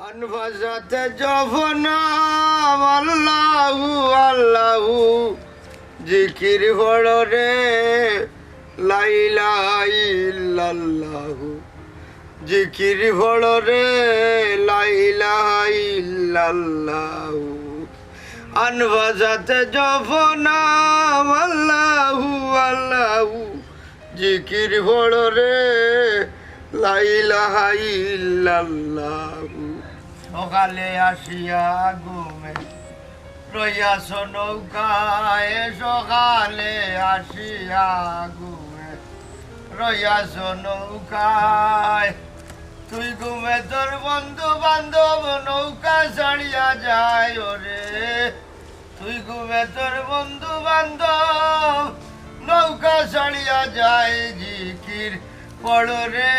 আনফাসাতে জফনাম আল্লাহু আল্লাহু জিকির পড়ো রে লা ইলাহা ইল্লাল্লাহু জিকির পড়ো রে লা ইলাহা ইল্লাল্লাহু আনফাসাতে জফনাম আল্লাহু আল্লাহু জিকির পড়ো রে লা ইলাহা ইল্লাল্লাহু সকালে আসিয়া ঘুমে রইয়াছ নৌকায় সকালে আসিয়া ঘুমে রইয়াছ নৌকায় তুই ঘুমে তোর বন্ধু বান্ধব নৌকা ছাড়িয়া যায় ওরে তুই ঘুমে তোর বন্ধু বান্ধব নৌকা ছাড়িয়া যায় জিকির পড়ো রে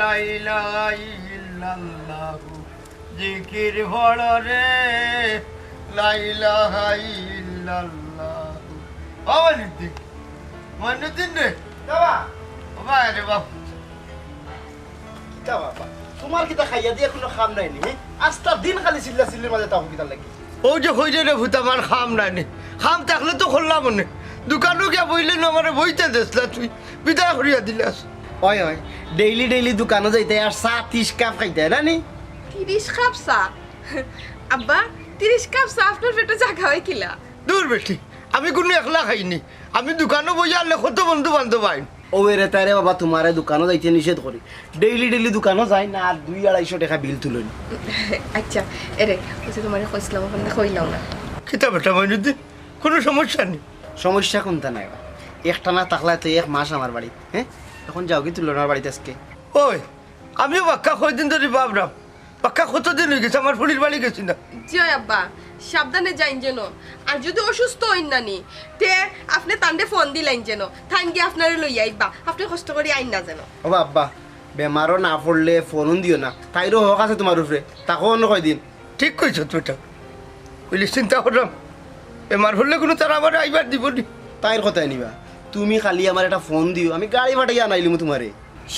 লা ইলাহা ইল্লাল্লাহু জিকির পড়ো রে লা ইলাহা ইল্লাল্লাহু মনুদ্দিন রে বাবা বাবা রে বাবা কিতা বাবা তোমার কিতা খাইয়া দিয়ে কোনো খাম নাই নি আজটা দিন খালি চিল্লা চিল্লির মাঝে তাও কিতা লাগি ও যে হইলে রে ভূত আমার খাম নাই নি খাম থাকলে তো খুললাম মনে দোকানও গিয়া বইলে না আমার বইতে দেসলা তুই বিদায় করিয়া দিলাস ওই ওই ডেইলি দোকানে যাইতে আর চা 30 কাপ খাইতে না নি 30 কাপ চা আব্বা 30 কাপ চা আপনার পেটে জায়গা হয় কিলা দূর বেটি আমি কোনো একলা খাইনি আমি দোকানও বইয়া আনলে কত বন্ধু বান্ধব আইন ও রে তারে বাবা তোমারে দোকানে যাইতে নিষেধ করি ডেইলি দোকানে যাই না আর 2-250 টাকা বিল তুলনি আচ্ছা এরে ওসে তোমারে কইছিলাম ওখানে কইলাম না কিতা বেটা মনুদ্দিন কোনো সমস্যা নেই সমস্যা কোনটা নাই বা একটা না তাকলা তো এক মাস আমার বাড়ি হ্যাঁ এখন যাও কি তুলনার বাড়িতে আজকে ওই আমিও বাক্কা কয়দিন ধরে ভাবলাম বাক্কা কতদিন হয়ে গেছে আমার ফুলির বাড়ি গেছি না জয় আব্বা সাবধানে যাইন যেন আর যদি অসুস্থ হইন নানি তে আপনি তান্ডে ফোন দিলাইন যেন থাইন গিয়ে আপনারে লই আইবা আপনি কষ্ট করে আইন না যেন ও আব্বা বেমারও না পড়লে ফোন দিও না তাইরও হক আছে তোমার উপরে তাকেও অন্য কয়দিন ঠিক কইছ তুইটা বুঝলি চিন্তা করলাম এমার হলে কোনো তারা আমার আইবার দিব নি তাইর কথাই নিবা তুমি খালি আমার একটা ফোন দিও আমি গাড়ি ভাটাই আনাইলিম তোমারে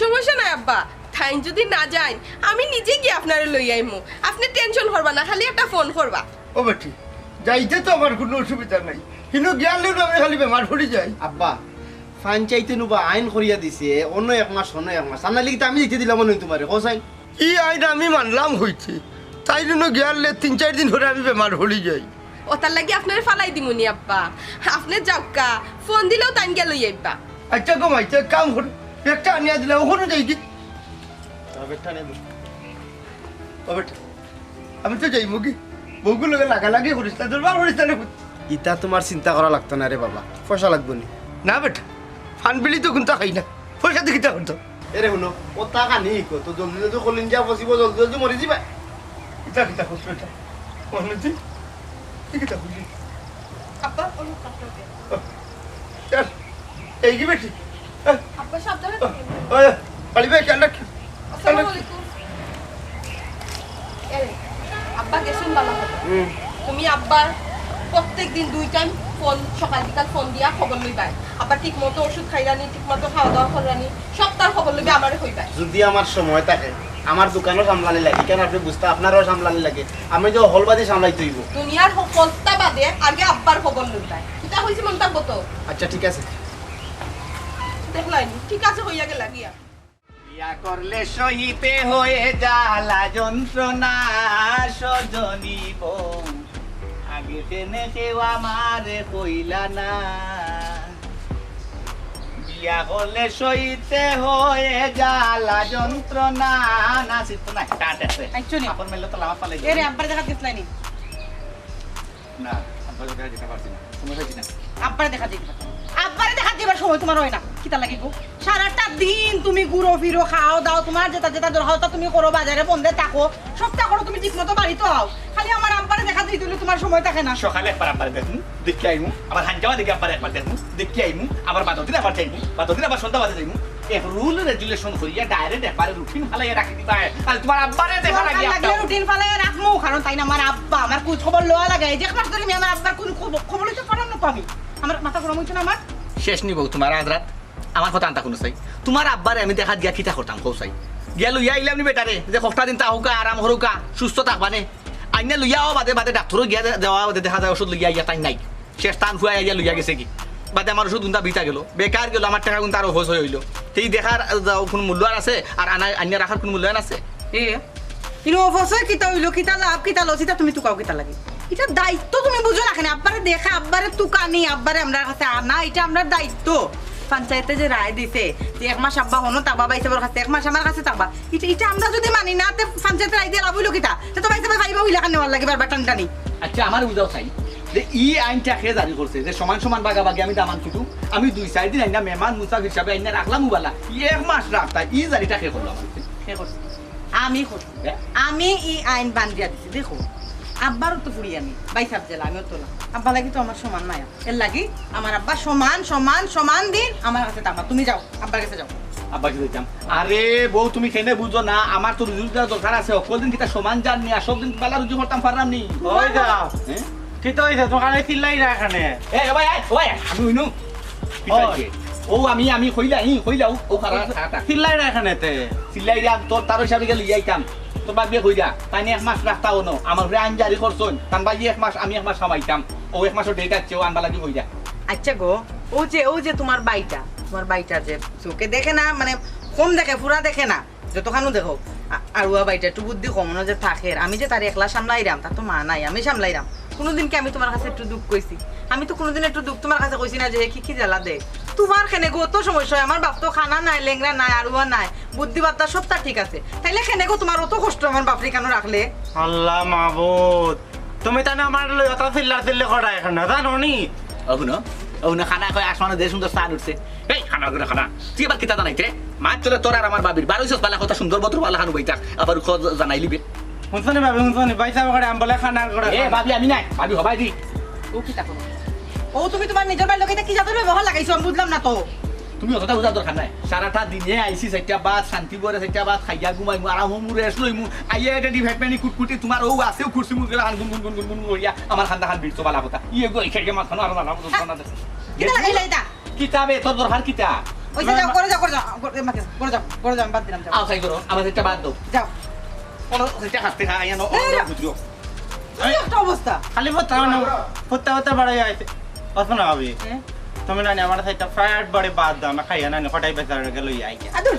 সমস্যা নাই আব্বা থাইন যদি না যাইন আমি নিজে গিয়ে আপনারে লই আইমু আপনি টেনশন করবা না খালি একটা ফোন করবা ও বেটি যাইতে তো আমার কোনো অসুবিধা নাই কিন্তু জ্ঞানলেও আমি খালি বেমার পড়ে যাই আব্বা ফাইন চাইতে নুবা আইন করিয়া দিছে অন্য এক মাস সামনে লিখতে আমি দিতে দিলাম নই তোমারে কোসাইন ই আইন আমি মানলাম হইছে তাই জন্য জ্ঞানলে 3-4 দিন ধরে আমি বেমার পড়ে যাই ওটার লাগি আপনার ফালাই দিমুনি আব্বা আপনি যাওকা ফোন দিলেও তাইন গিয়ে লই আইবা আচ্ছা কমাইছে কাম কর একটা আনিয়া দিলে ওখানে যাই কি ও বেটা আমি তো যাইব কি বউগুলো লাগালাগি করিস না তোর বার করিস না ইটা তোমার চিন্তা করা লাগতো না রে বাবা পয়সা লাগবো নি না বেটা ফান বিলি তো কিন্তু খাই না পয়সা দিয়ে কিতা করতো এরে শুনো ও টাকা নেই কো তো জলদি জলদি কলিন যা বসিব জলদি মরি যাবা কিতা কিতা করছো এটা মনে কিতা বুঝলি আব্বা ওই কাপড় চল এই কি বেটি আব্বা সাবধানে ওই পালি ভাই খেয়াল রাখ আসসালামু আলাইকুম এই আব্বা গেছেন বালা তুমি আব্বার প্রত্যেকদিন 2 টাইম ফোন সকাল বিকাল ফোন দিয়া খবর লইবাই আব্বা ঠিক মতো ওষুধ খাইরানি ঠিক মতো খাওয়া দাওয়া কররানি সপ্তাহ খবর লইবে আমারে কইবাই যদি আমার সময় থাকে আমার দোকানও সামলানি লাগে কেন আপনি বুঝতে আপনারও সামলানি লাগে আমি যে হলবাদি সামলাইতে হইব দুনিয়ার সকলটা বাদে আগে আব্বার খবর লইবাই এটা হইছে মনটা কত আচ্ছা ঠিক আছে দেখলাইনি ঠিক আছে হইয়া গেল লাগিয়া বিয়া করলে সহিতে হয়ে জ্বালা যন্ত্রণা সজনী বউ আগে টেনে কেউ আমারে কইলা না বিয়া করলে সহিতে হয়ে জ্বালা যন্ত্রণা না চিত্ত না কাট আছে আপন মেলে তো লামা পালে এরে আব্বার দেখা দিছলাইনি না আপন দেখা যেতে পারছি না তুমি হইছি না আব্বারে দেখা দিতে আব্বারে দেখা দিবার সময় তোমার হয় না কিতা লাগি গো সারাটা দিন তুমি ঘুরো ফিরো খাও দাও তোমার যেটা যেটা দরকার তা তুমি করো বাজারে বন্ধে থাকো সবটা করো তুমি ঠিকমতো বাড়িতে হও খালি আমার আব্বারে দেখা দিতে হলে তোমার সময় থাকে না সকালে একবার আব্বারে দেখুন দেখি আইমু আবার হাঞ্জামা দেখি আব্বারে একবার দেখুন দেখি আইমু আবার বাদদিন আবার যাইমু বাদদিন আবার সন্ধ্যা বাজে যাইমু এক রুল রেগুলেশন করিয়া ডাইরেক্ট একবারে রুটিন ফালাইয়া রাখি দিবা আর তোমার আব্বারে দেখা লাগি লাগলে রুটিন ফালাই রাখমু কারণ তাই না আমার আব্বা আমার কোন খবর লওয়া লাগে এই যে মাস ধরে আমি আমার আব্বার কোন খবর লইতে পারলাম না তো আমি আমার মাথা গরম হইছে না আমার শেষ নিব তোমার আজ রাত আমার কথা আনতা কোনো চাই তোমার আব্বারে আমি দেখা দিয়া কিতা করতাম কৌ চাই গিয়া লইয়া আইলাম নি বেটারে যে কষ্টা দিন তাহুকা আরাম হরুকা সুস্থ থাকবানে আইনা লইয়াও বাদে বাদে ডাক্তারও গিয়া দেওয়া বাদে দেখা যায় ওষুধ লইয়া ইয়া তাই নাই শেষ টান ফুয়া ইয়া লইয়া গেছে কি বাদে আমার ওষুধ গুণটা বিতা গেল বেকার গেল আমার টাকা গুণটা আরো হোস হয়ে হইলো সেই দেখার কোনো মূল্যায়ন আছে আর আইনা রাখার কোনো মূল্যায়ন আছে এ কিন্তু অবশ্যই কিতা হইলো কিতা লাভ কিতা লসিতা তুমি তুকাও কিতা লাগে এটা দায়িত্ব তুমি বুঝো না কেন আব্বারে দেখা আব্বারে তুকানি আব্বারে আমরা কাছে আনা এটা আমরা দায়িত্ব পঞ্চায়েতে যে রায় দিছে যে 1 মাস আব্বা হনো তাবা বাইসাবের কাছে 1 মাস আমার কাছে তাবা এটা আমরা যদি মানি না তে পঞ্চায়েতে রায় দিয়ে লাভ হইলো কিতা তো বাইসাবে ভাইবা হইলা কেন নেওয়ার লাগে বারবার টান টানি আচ্ছা আমার বুঝাও চাই যে ই আইনটা খেয়ে জারি করছে যে সমান সমান বাগাবাগি আমি দামান ছুটু আমি 2-4 দিন আইনা মেহমান মুসাফির হিসাবে আইনা রাখলাম উবালা 1 মাস রাখতা ই জারিটা খেয়ে করলাম আমি করছি আমি এই আইন বান্ধিয়া দিছি দেখো আব্বারও তো ফুড়ি আমি বাইসাব জেলা আমিও তোলা আব্বা লাগি তো আমার সমান নাই এর লাগি আমার আব্বা সমান সমান সমান দিন আমার কাছে তাবা তুমি যাও আব্বার কাছে যাও আব্বা কি দিতাম আরে বউ তুমি কেনে বুঝো না আমার তো রুজু দরকার আছে সকল দিন কিটা সমান জান নি আর সব দিন বালা রুজু করতাম পারলাম নি ওই যা হ্যাঁ কিতা হইছে দোকানে চিল্লাই না এখানে এ ভাই ওই আমি হইনু ও আমি কইলাও ও খারা খাটা চিল্লাই না এখানে তে সিলাই দিয়া তোর তার হিসাবে গেলে ইয়াইতাম তোর বাবিয়ে কইরা তাই 1 মাস রাখতাও ন আমার উপরে আইন জারি করছন তান বাই 1 মাস আমি 1 মাস কামাইতাম ও 1 মাসের ডেট আছে ও আনবা লাগি কইরা আচ্ছা গো ও যে তোমার বাইটা যে চোখে দেখে না মানে কম দেখে পুরা দেখে না যতখানো দেখো আরুয়া বাইটা একটু বুদ্ধি কম যে থাকে আমি যে তার একলা সামলাইরাম তার তো মা নাই আমি সামলাইরাম কোনোদিন কি আমি তোমার কাছে একটু দুঃখ কইছি আমি তো কোনোদিন একটু দুঃখ তোমার কাছে কইছি না যে কি জ্বালা দে তোমার খেনে গো তো সমস্যা হয় আমার বাপ তো খানা নাই লেংরা নাই আরুয়া নাই বুদ্ধিবাত্তা সবটা ঠিক আছে তাইলে খেনে গো তোমার অত কষ্ট আমার বাপরি কেন রাখলে আল্লাহ মাহবুদ তুমি তানে আমার লই অত চিল্লা করা এখানে জানো নি ও না খানা কয় আসমানে দে সুন্দর স্থান উঠছে এই খানা করে খানা তুই এবার কিতা জানাইতে মাছ চলে তোর আর আমার বাবির 1200 বালা কথা সুন্দর বত্র বালা খানু বইতা আবার জানাই লিবে শুনছনি ভাবি শুনছনি বাইসা করে আমবলে খানা করে এ ভাবি আমি নাই ভাবি হবাই দি ও কি তাকো ও তুমি তোমার নিজের বাড়ির লোকে কি জাদুর ব্যবহার লাগাইছো আমি বুঝলাম না তো তুমি অতটা বুঝার দরকার নাই সারাটা দিনে আইসি 4টা বাদ শান্তি করে 4টা বাদ খাইয়া ঘুমাইমু আরাম হমু রেস্ট লইমু আইয়া এটা দি ভেটমেনি কুটকুটি তোমার ও আছেও কুরসি মুরগি লাগান গুন করিয়া আমার খান্দা খান বিরতো বালা কথা ইয়ে গো ইখাইকে মাথানো আর না বুঝছ না কিতা লাগাইলা এটা কিতাবে তোর দরকার কিতা ওই যে যাও করে যাও বাদ দিলাম যাও আও সাই করো আমার 4টা বাদ দাও যাও কোন 4টা খাতে আইয়া নো বুঝিও কি একটা অবস্থা খালি ফতা বাড়াই আইছে অসনা ভাবি তুমি না আমার সাইটা ফ্রাইড বড়ি বাদ দাও না খাইয়া না হটাই বেচার গেল আই আদুর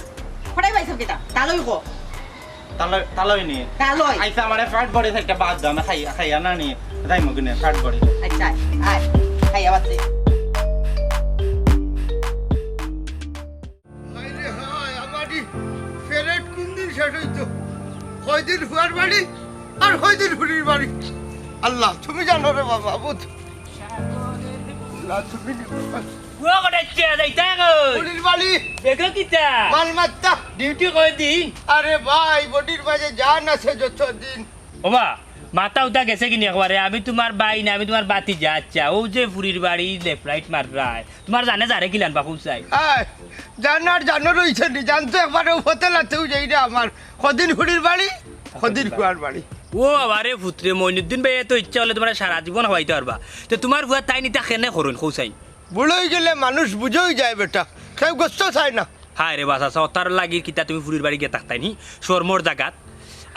ফটাই পাইছো কিতা তালই কো তালই নি তালই আইসা আমার ফ্রাইড বড়ি সাইটা বাদ দাও না খাইয়া না নি যাই মগনে ফ্রাইড বড়ি আচ্ছা আয় আয় আবার হায়রে হায় আমারই ফেরেট কোন দিন শেষ হইতো কয়দিন হুয়ার বাড়ি আর কয়দিন হুড়ির বাড়ি আল্লাহ তুমি জানো রে বাবা বুঝ তুমি Gua kena cari tangan. হুড়ির বাড়ি Bego kita. মাল মাত্তা Duty kau di. আরে ভাই বডির মাঝে জান আছে যতদিন Oba, mata udah gese gini akhware. Abi tumar bayi na, abi tumar bati jacha. Oh je furir bari left right mar right. Tumar jane jare kilan baku sai. হ্যাঁ জানার জানো রয়েছে নি জানতো একবারে হোটেলাতেও যাই না আমার কদিন হুড়ির বাড়ি কদিন হুয়ার বাড়ি ও আবারে ফুতরে মইনুদ্দিন ভাই তো ইচ্ছা হলে তোমার সারা জীবন হওয়াইতে পারবা তো তোমার ফুয়া তাই নিতা কেনে করুন খৌসাই বুড়োই গেলে মানুষ বুঝেই যায় বেটা কেউ গোস্ত চায় না হায় রে বাসা সতার লাগি কিতা তুমি ফুরির বাড়ি গিয়ে থাকতাই নি শর্মর জাগাত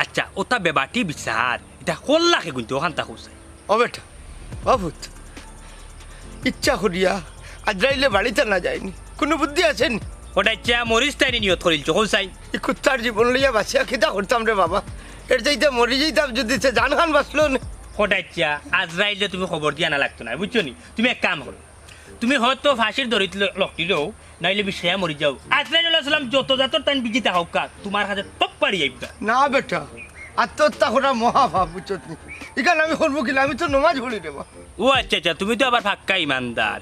আচ্ছা ওটা বেবাটি বিচার এটা কল্লাকে গুনতে ওখান তা খৌসাই ও বেটা অভূত ইচ্ছা করিয়া আজরাইলে বাড়িতে না যায়নি কোনো বুদ্ধি আছেন ওটা ইচ্ছা মরিস তাই নিয়ত করিল খৌসাই এই কুত্তার জীবন লইয়া বাঁচিয়া খিদা করতাম রে বাবা এর চাইতে মরি যেতাম যদি সে জান খান বাঁচলো না ওটা ইচ্ছা আজরাইলে তুমি খবর দিয়া না লাগতো না বুঝছো নি তুমি এক কাম করো তুমি হয়তো ফাঁসির দড়িত লকটিলেও নাইলে বিষয়া মরি যাও আজরাইল সালাম যত জাতর তাই বিজিতা হোক কা তোমার হাতে টপ পাড়ি যাইবা না বেটা আত্মহত্যা করা মহাভাব বুঝছো তুমি এখানে আমি করবো কিনা আমি তো নমাজ পড়ি দেবো ও আচ্ছা আচ্ছা তুমি তো আবার ফাক্কা ইমানদার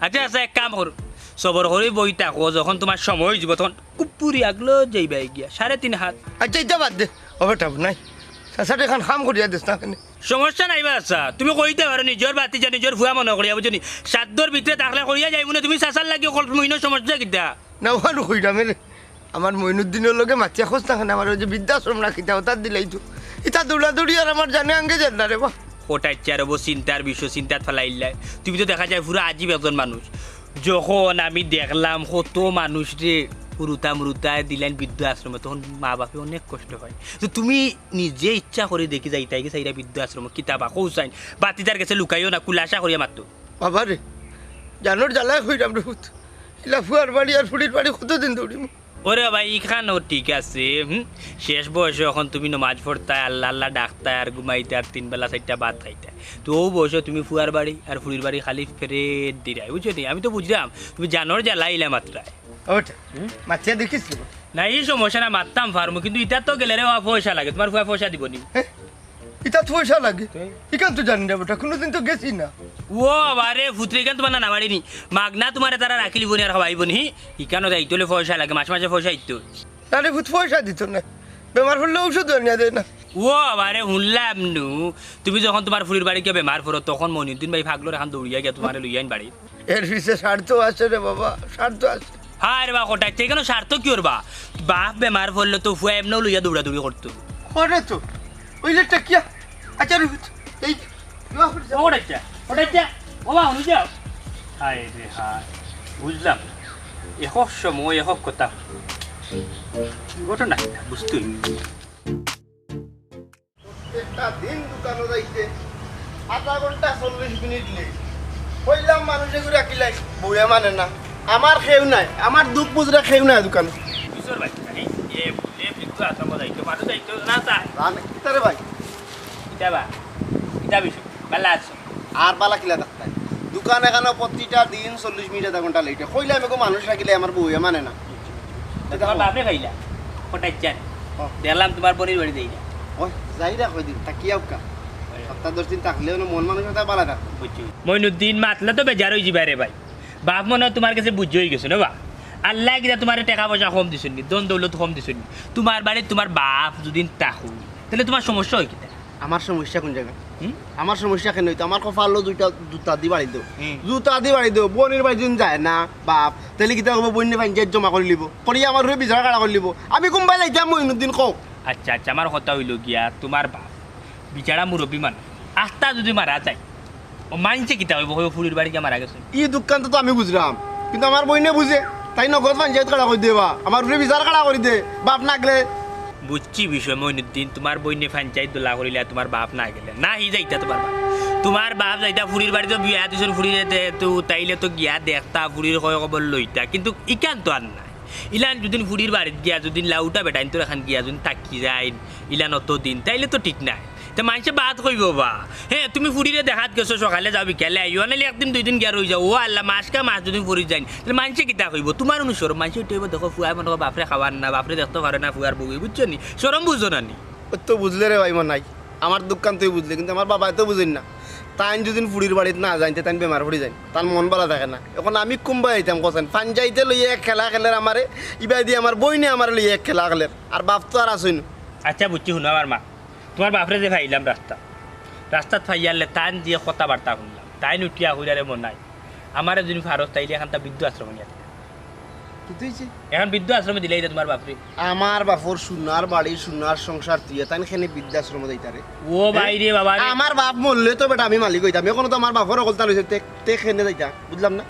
আচ্ছা আচ্ছা এক কাম কর সবর করে বই থাকো যখন তোমার সময় যাব তখন কুপুরি আগলো যাইবা গিয়া 3.5 হাত আচ্ছা এটা বাদ দে ও বেটা নাই সাসাট এখন কাম করিয়া দিস না কেন সমস্যা নাই বাচ্চা তুমি কইতে পারো নিজের বাতি যা নিজের ভুয়া মনে করিয়া বুঝনি সাতর ভিতরে থাকলে করিয়া যাইব না তুমি চাচার লাগি অকল মহিন সমস্যা কিতা না ওখানে কইরা মেলে আমার মইনুদ্দিনের লগে মাতিয়া খোঁজ না কেন আমার ওই যে বৃদ্ধাশ্রম রাখিতে ওটার দিলাই তো এটা দৌড়াদৌড়ি আর আমার জানে আঙ্গে যান না রে বা ওটা ইচ্ছার অব চিন্তার বিষয় চিন্তাত ফেলাইলাই তুমি তো দেখা যায় পুরো আজীব একজন মানুষ যখন আমি দেখলাম কত মানুষ রে হুরুতা মুরুতা দিলেন বৃদ্ধ আশ্রমে তখন মা বাপে অনেক কষ্ট হয় তো তুমি নিজে ইচ্ছা করে দেখি যাই তাই গেছে বৃদ্ধ আশ্রম কিতাবা কৌসাইন বাতিদার গেছে লুকাইও না কুলাসা করিয়া মাত্র বাবা রে জানোর জ্বালায় হইলাম রে হুত ইলা ফুয়ার বাড়ি আর ফুড়ির বাড়ি কতদিন দৌড়িম ওরে ভাই এখানেও ঠিক আছে শেষ বয়সে এখন তুমি নমাজ পড়তায় আল্লাহ আল্লাহ ডাকতায় আর ঘুমাইতে আর 3 বেলা 4টা ভাত খাইতে তো ও বয়সে তুমি ফুয়ার বাড়ি আর ফুড়ির বাড়ি খালি ফেরেট দিরাই বুঝছো নি আমি তো বুঝলাম তুমি জানোর জ্বালাইলা মাত্রায় ওটা মাছিয়া দেখিস না এই সমস্যা না মারতাম ফার্মু কিন্তু ইটা তো গেলে রে পয়সা লাগে তোমার ফুয়া পয়সা দিব নি এটা তো পয়সা লাগে এখান তো জানি না বেটা কোনোদিন তো গেছি না ও আবারে ফুতরে কেন তোমার না বাড়িনি মাগনা তোমার তারা রাখিলি বনি আর হবাইব নি ইকানো যাইতলে পয়সা লাগে মাসে মাসে পয়সা ইতো আরে ভূত পয়সা দিত না বেমার হলে ঔষধ আনিয়া দেয় না ও আবারে শুনলাম নু তুমি যখন তোমার ফুরির বাড়ি কে বেমার পড়ো তখন মনিউদ্দিন ভাই ভাগলোর এখন দৌড়িয়া গিয়া তোমার লইয়াইন বাড়ি এর পিছে স্বার্থ আছে রে বাবা স্বার্থ আছে হ্যাঁ রে বা কোটাইতে কেন স্বার্থ কি করবা বাপ বেমার পড়লে তো ফুয়া এমনও লইয়া দৌড়াদৌড়ি করতো করে তো ওই লেটটা কিয়া আচ্ছা রে ভূত এই ওটাইটা ও বা শুনি যাও হায় রে হায় বুঝলাম এসব সময় এসব কথা ঘটনা বুঝতুই একটা দিন দোকানে যাইতে আধা ঘন্টা 40 মিনিট লেট কইলাম মানুষে করে রাখিলাই বইয়া মানে না আমার খেউ নাই আমার দুঃখ বুঝরা খেউ নাই দোকানে কিশোর ভাই এ বিদ্যুৎ আশ্রম যাইতো মানুষ যাইতো না তাই আমি কিতারে ভাই কিতাবা কিতাব বিষয় ভালো আছো আর বালা কিলা ডাক্তার দোকান এখানে প্রতিটা দিন 40 মিনিট আধা ঘন্টা লেট কইলাম এগো মানুষ রাখিলে আমার বইয়া মানে না তোমার বাপরে খাইলা কোটাইছেন দেখলাম তোমার বোনের বাড়ি যাই না ওই যাই রা কই দিন তাকিয়াও কা সপ্তাহ 10 দিন থাকলেও না মন মানুষ কথা বালা থাক বুঝছি মইনুদ্দিন মাতলে তো বেজার হয়ে যাবে রে ভাই বাপ মনে হয় তোমার কাছে বুঝ হয়ে গেছে না বা আল্লাহ কিনা তোমার টাকা পয়সা কম দিছেন নি দন দৌলত কম দিছেন নি তোমার বাড়ি তোমার বাপ যদি তাকু তাহলে তোমার সমস্যা হয় কিনা আমার সমস্যা কোন জায়গা আমার সমস্যা কেন হইতো আমার কপালো দুইটা জুতা দি বাড়ি দাও জুতা দি বাড়ি দাও বোনের বাড়ি দিন যায় না বাপ তাহলে কিতা করবো বোনের পঞ্চায়েত জমা করে লিব করি আমার হয়ে বিচার কাটা করে লিব আমি কোনবাই যাইতাম মইনুদ্দিন কও আচ্ছা আচ্ছা আমার কথা হইল গিয়া তোমার বাপ বিচারা মুরব্বী মানুষ আস্তা যদি মারা যায় ও মানছে কিতা হইব হইব ফুলির বাড়ি গিয়া মারা গেছে ই দোকান তো আমি বুঝলাম কিন্তু আমার বইনে বুঝে তাই নগদ পঞ্চায়েত কাটা করে দেবা আমার হয়ে বিচার কাটা করে দে বাপ নাগলে বুঝছি বিষয় মইনুদ্দিন তোমার বইনে পঞ্চায়েত দোলা করিলে তোমার বাপ না গেলে না হি যাইতা তোমার বাপ যাইতা ফুরির বাড়িতে বিয়া দিছন ফুরি তো তাইলে তো গিয়া দেখতা ফুরির কয় খবর লইতা কিন্তু ইকান তো আর নাই ইলান যদি ফুরির বাড়িত গিয়া যদি লাউটা বেটাইন তো এখন গিয়া যদি থাকি যায় ইলান অত দিন তাইলে তো ঠিক নাই তা মানুষে বাদ কইব বা হ্যাঁ তুমি ফুরিরে দেখাত গেছো সকালে যাও বিকালে আইও নাহলে একদিন 2 দিন গিয়া রই যাও ও আল্লাহ মাস যদি ফুরি যাই তাহলে মানুষে কিতা কইব তোমার অনুসরণ মানুষে উঠে দেখো ফুয়াই মনে বাপরে খাবার না বাপরে দেখতে পারে না ফুয়ার বউই বুঝছো নি সরম বুঝছো না নি তো বুঝলে রে ভাই নাই আমার দোকান তুই বুঝলে কিন্তু আমার বাবা তো বুঝেন না তাই যদি ফুড়ির বাড়িতে না যাইতে তাই বেমার পড়ে যায় তার মন ভালো থাকে না এখন আমি কুম্বা যাইতাম কোসেন পাঞ্জাইতে লইয়ে এক খেলা খেলের আমারে ইবাই দিয়ে আমার বই নিয়ে আমার লইয়ে এক খেলা খেলের আর বাপ তো আর আসইন আচ্ছা বুঝছি শুনো আমার মা তোমার বাপরে যে ফাইলাম রাস্তাত ফাইয়ালে তান দিয়ে কথাবার্তা শুনলাম তাই নুটিয়া হইলারে মন নাই আমারে যদি ফারস তাইলে এখন তা বৃদ্ধ আশ্রম নিয়ে এখন বৃদ্ধ আশ্রমে দিলে তোমার বাপরে আমার বাপর সোনার বাড়ি সোনার সংসার তুই তাই খেনে বৃদ্ধাশ্রম যাইতারে ও বাইরে বাবা আমার বাপ মরলে তো বেটা আমি মালিক হইতাম এখন তো আমার বাপর অকলতা লইছে তে খেনে যাইতা বুঝলাম না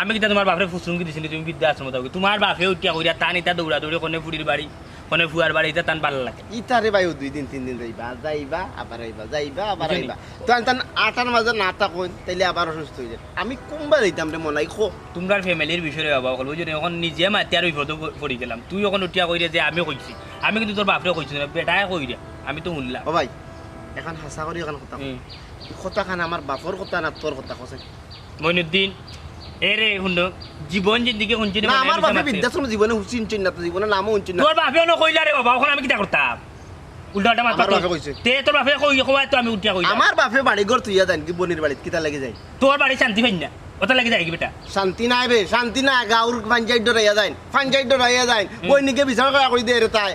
আমি কিতা তোমার বাপরে ফুসুঙ্গি দিছিলি তুমি বৃদ্ধ আশ্রম দাও তোমার বাপে উঠিয়া কইরা টান ইটা দৌড়া দৌড়ে কোনে ফুড়ির বাড়ি কোনে ফুয়ার বাড়ি ইটা টান ভালো লাগে ইতারে ভাই 2 দিন 3 দিন যাইবা আবার আইবা তো আনতান 8টার মাঝে না থাকুন তাইলে আবার অসুস্থ হয়ে যায় আমি কোনবা যাইতাম রে মনাই খো তোমরা ফ্যামিলির বিষয়ে বাবা বলবো যদি এখন নিজে মাতি আর বিপদ পড়ি গেলাম তুই এখন উঠিয়া কইরে যে আমি কইছি আমি কিন্তু তোর বাপরে কইছি না বেটায় কই রে আমি তো শুনলাম ও ভাই এখন হাসা করি এখন কথা খান আমার বাপর কথা না তোর কথা কইছে মইনুদ্দিন এরে হুন্ড জীবন জিন্দিগি শুনছি না আমার বাপে বৃদ্ধাশ্রম জীবনে হুঁচিন না তো জীবনে নামও হুঁচিন না তোর বাপেও ন কইলা রে বাবা এখন আমি কিটা করতাম উল্টাটা মাথা আমার বাপে কইছে তে তোর বাপে কই তো আমি উঠিয়া কইলাম আমার বাপে বাড়ি ঘর তুইয়া যান কি বনির বাড়িতে কিতা লাগে যায় তোর বাড়ি শান্তি পাই না ওটা লাগে যায় কি বেটা শান্তি নাই বে শান্তি না গাঁর পঞ্চায়েত ডরাইয়া যায় পঞ্চায়েত ডরাইয়া যায় বইনিকে বিচার করা কই দে রে তাই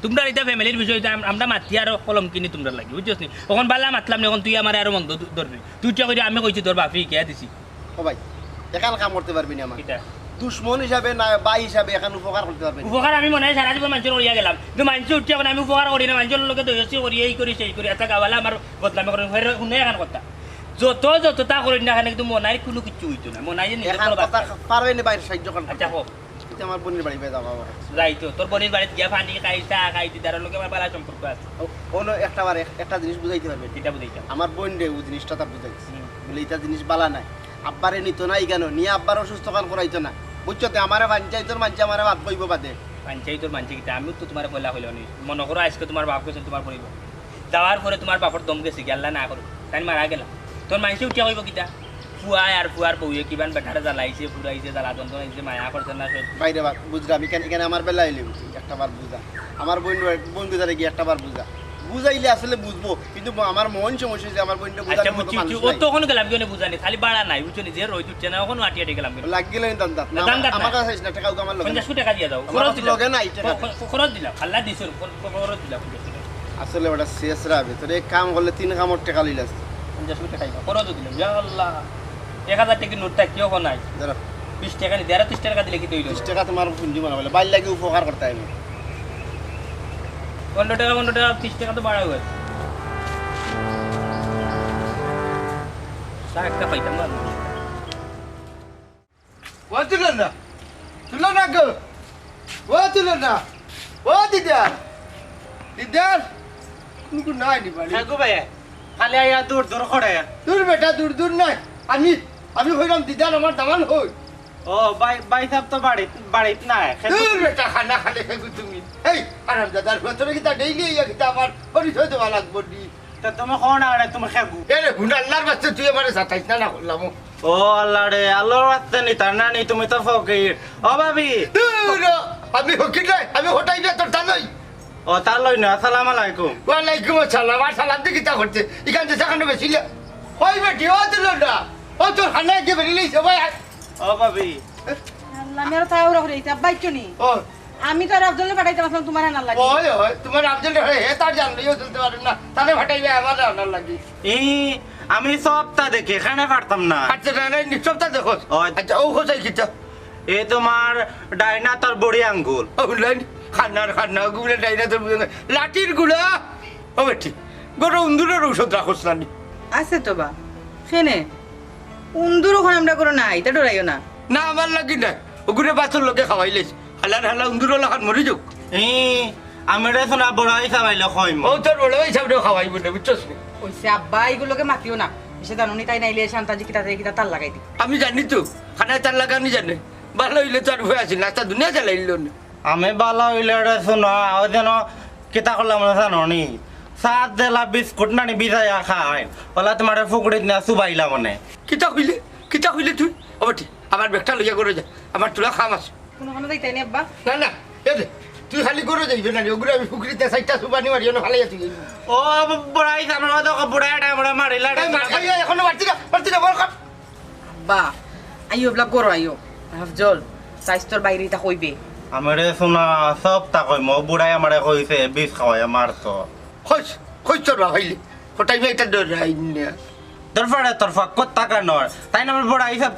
তোমরা এটা ফ্যামিলির বিষয় আমরা মাতি আর কলম কিনি তোমরা লাগি বুঝছিস নি এখন বালা মাতলাম না এখন তুই আমার আর মন্দ ধরবি তুই উঠিয়া কইরা আমি কইছি তোর বাপি কে দিছি ও ভাই এখান কাম করতে পারবি না আমার এটা দুশ্মন হিসাবে না ভাই হিসাবে এখন উপকার করতে পারবি না উপকার আমি মনে হয় সারা জীবন মানুষের করিয়া গেলাম কিন্তু মানুষ উঠিয়া আমি উপকার করি না মানুষের লোকে দইছি করি এই করি সেই করি এত গাওয়ালা আমার বদলামি করে শুনে এখন কথা যত তা করি না এখানে কিন্তু মনাই কোনো কিছু হইতো না মনাই যে এখন কথা পারবে না বাইরে সাহায্য করতে আচ্ছা হোক এটা আমার বোনের বাড়ি পেয়ে যাবো আবার যাইতো তোর বোনের বাড়িতে গিয়া পানি খাই চা খাই দিদার লোকে আমার বালা সম্পর্ক আছে কোনো একটা জিনিস বুঝাইতে পারবে এটা বুঝাইতাম আমার বোন রে ও জিনিসটা তা বুঝাইছি বলে এটা জিনিস বালা নাই আব্বারে নিত না কেন নিয়ে আব্বার অসুস্থ কাল করাইতো না বুঝছো তো আমারে পঞ্চায়েতের মানছে আমারে বাদ বইব বাদে পাঞ্চাই তোর মানছি কিতা আমিও তো তোমার বলা হইল নি মনে করো আজকে তোমার বাপ গেছে তোমার পরিব যাওয়ার পরে তোমার বাপর দম গেছে গেল্লা না করো তাই মারা গেলা তোর মানুষে উঠিয়া হইব কিতা ফুয়ায় আর ফুয়ার বউয়ে কিবান বেটারে জ্বালাইছে ফুরাইছে জ্বালা যন্ত্রণাইছে মায়া করছে না সব বাইরে বুঝলা আমি এখানে আমার বেলা এলে একটা বার বুঝা আমার বোন বুঝারে গিয়ে একটা বার বুঝা বুঝাইলে আসলে বুঝবো কিন্তু আমার মন সমস্যা হয়েছে আমার বোনটা আচ্ছা বুঝার মতো বুঝছি মানুষ ও নাই। তো ওখানে গেলাম কেন বুঝানি খালি বাড়া নাই বুঝছো নি যে রই উঠছে না ওখানে আটিয়াটি গেলাম কেন লাগিলে দান্দাত না দান্দাত না। আমার কাছে না টাকা আমার লগে 50 টাকা দিয়ে দাও আমার খরচ কাছে দিলাম লগে নাই টাকা খরচ দিলাম আল্লাহ দিছো খরচ দিলাম 50 টাকা আসলে ওটা শেষরা ভিতরে এক কাম করলে 3 কামর টাকা লইলাস 50 টাকা খরচ দিলাম ইয়া আল্লাহ 1000 টাকা নোটটা কিও কোনাই ধরো 20 টাকা নি 30 টাকা দিলে কি তৈরি 20 টাকা তোমার পুঁজি বানাবলে বাইর লাগে উপকার করতে আমি 15 টাকা 30 টাকা তো বাড়া হয়েছে টাকা পাইতাম না ও তুলো না গো ও তুলো না ও দিদার দিদার কোন নাই নি বাড়ি হ্যাঁ গো ভাই খালি আইয়া দূর দূর করে দূর বেটা দূর নাই আমি হইলাম দিদার আমার দামান হই ও বাই সাহেব তো বাড়িত নাই দূর বেটা খানা খালে খেগু তুমি এই আরাম দাদার ভেতরে কি তা ডেইলি ইয়া কি তা আমার পরিচয় দেওয়া লাগবো নি তা তুমি কোন আরে তুমি খেগু এরে গুন্ডাল্লার বাচ্চা তুই আমারে সাতাইছ না করলাম ও আল্লাহ রে আল্লাহর রাস্তা নি তার না নি তুমি তো ফকির ও ভাবি দূর আমি হকির নাই আমি হটাই না তোর তালই ও তার লই না আসসালামু আলাইকুম ওয়ালাইকুম আসসালাম আর সালাম দিকে তা করতে এখান থেকে সেখানে বেশিলে হই বেটি ও দিল না ও তোর হানা কে বেরিয়ে সবাই ও ভাবি আল্লাহ মেরে তাই ওরা করে এটা বাইক নি ও আমি তো আর আব্দুল্লাহ পাঠাইতে পারলাম তোমার না লাগে ওই তোমার আব্দুল হে তার জানলেও চলতে পারেন না তাহলে ভাটাইবে আমার রান্নার লাগি এই আমি সবটা দেখি এখানে পারতাম না আচ্ছা না নিশ্চয়তা দেখো ওই। আচ্ছা ও কোথায় কিটা এ তোমার ডাইনা তোর বড়ি আঙ্গুল ও লাইন খান্না গুলে ডাইনা তোর বুঝে লাঠির গুলা ও বেটি গরু উন্দুরের ঔষধ রাখোস না নি। আছে তো বা ফেনে উন্দুর ওখানে আমরা করে নাই তা ডরাইও না না আমার লাগি না ওগুলো বাচ্চার লোকে খাওয়াইলেছ হালা উন্দুর লাখান মরি যাক এই আমি রে শোনা বড় হিসাব আইলো কইম ও তোর বড় হিসাব খাওয়াইব না বুঝছস নি? কইছে আব্বা এগুলোকে মাতিও না এসে জানুনি তাই নাইলে শান্তাজি কিতা তার লাগাই দি আমি জানি তো খানায় তার লাগানি জানে ভালো হইলে তো আর হয়ে আছে নাস্তা দুনিয়া চালাইল না আমি বালা হইলে রে শোনা ও যেন কিতা করলাম না জানো নি সাত দেলা বিস্কুট নানি বিজায়া খাই ওলা তোমার ফুকুড়িত না সুবাইলা মনে কিতা হইলে তুই ও বেটি আমার ব্যাগটা লইয়া করে যা আমার তোলা খাম আছে কোনো যাইতাই নি আব্বা না এ দে তুই খালি করে যাইবে না ওগুলো আমি পুকুরিতে সাইডটা সুবানি মারিও না ভালো তুই ও বড় হিসাব না তো বুড়া এটা বড় মারিলা এখনো পারতি না বল কর আব্বা আইও বলা গরো আইও হাফজল স্বাস্থ্যর বাইরে তা কইবে আমি রে শোনা সব তা কইম বুড়াই আমারে কইছে বিষ খাওয়াই আমার তো কইস তোর ভাইলি ওটাই একটা ডর আইনা তোরফা কত টাকা নয় তাই না আমার বড় হিসাব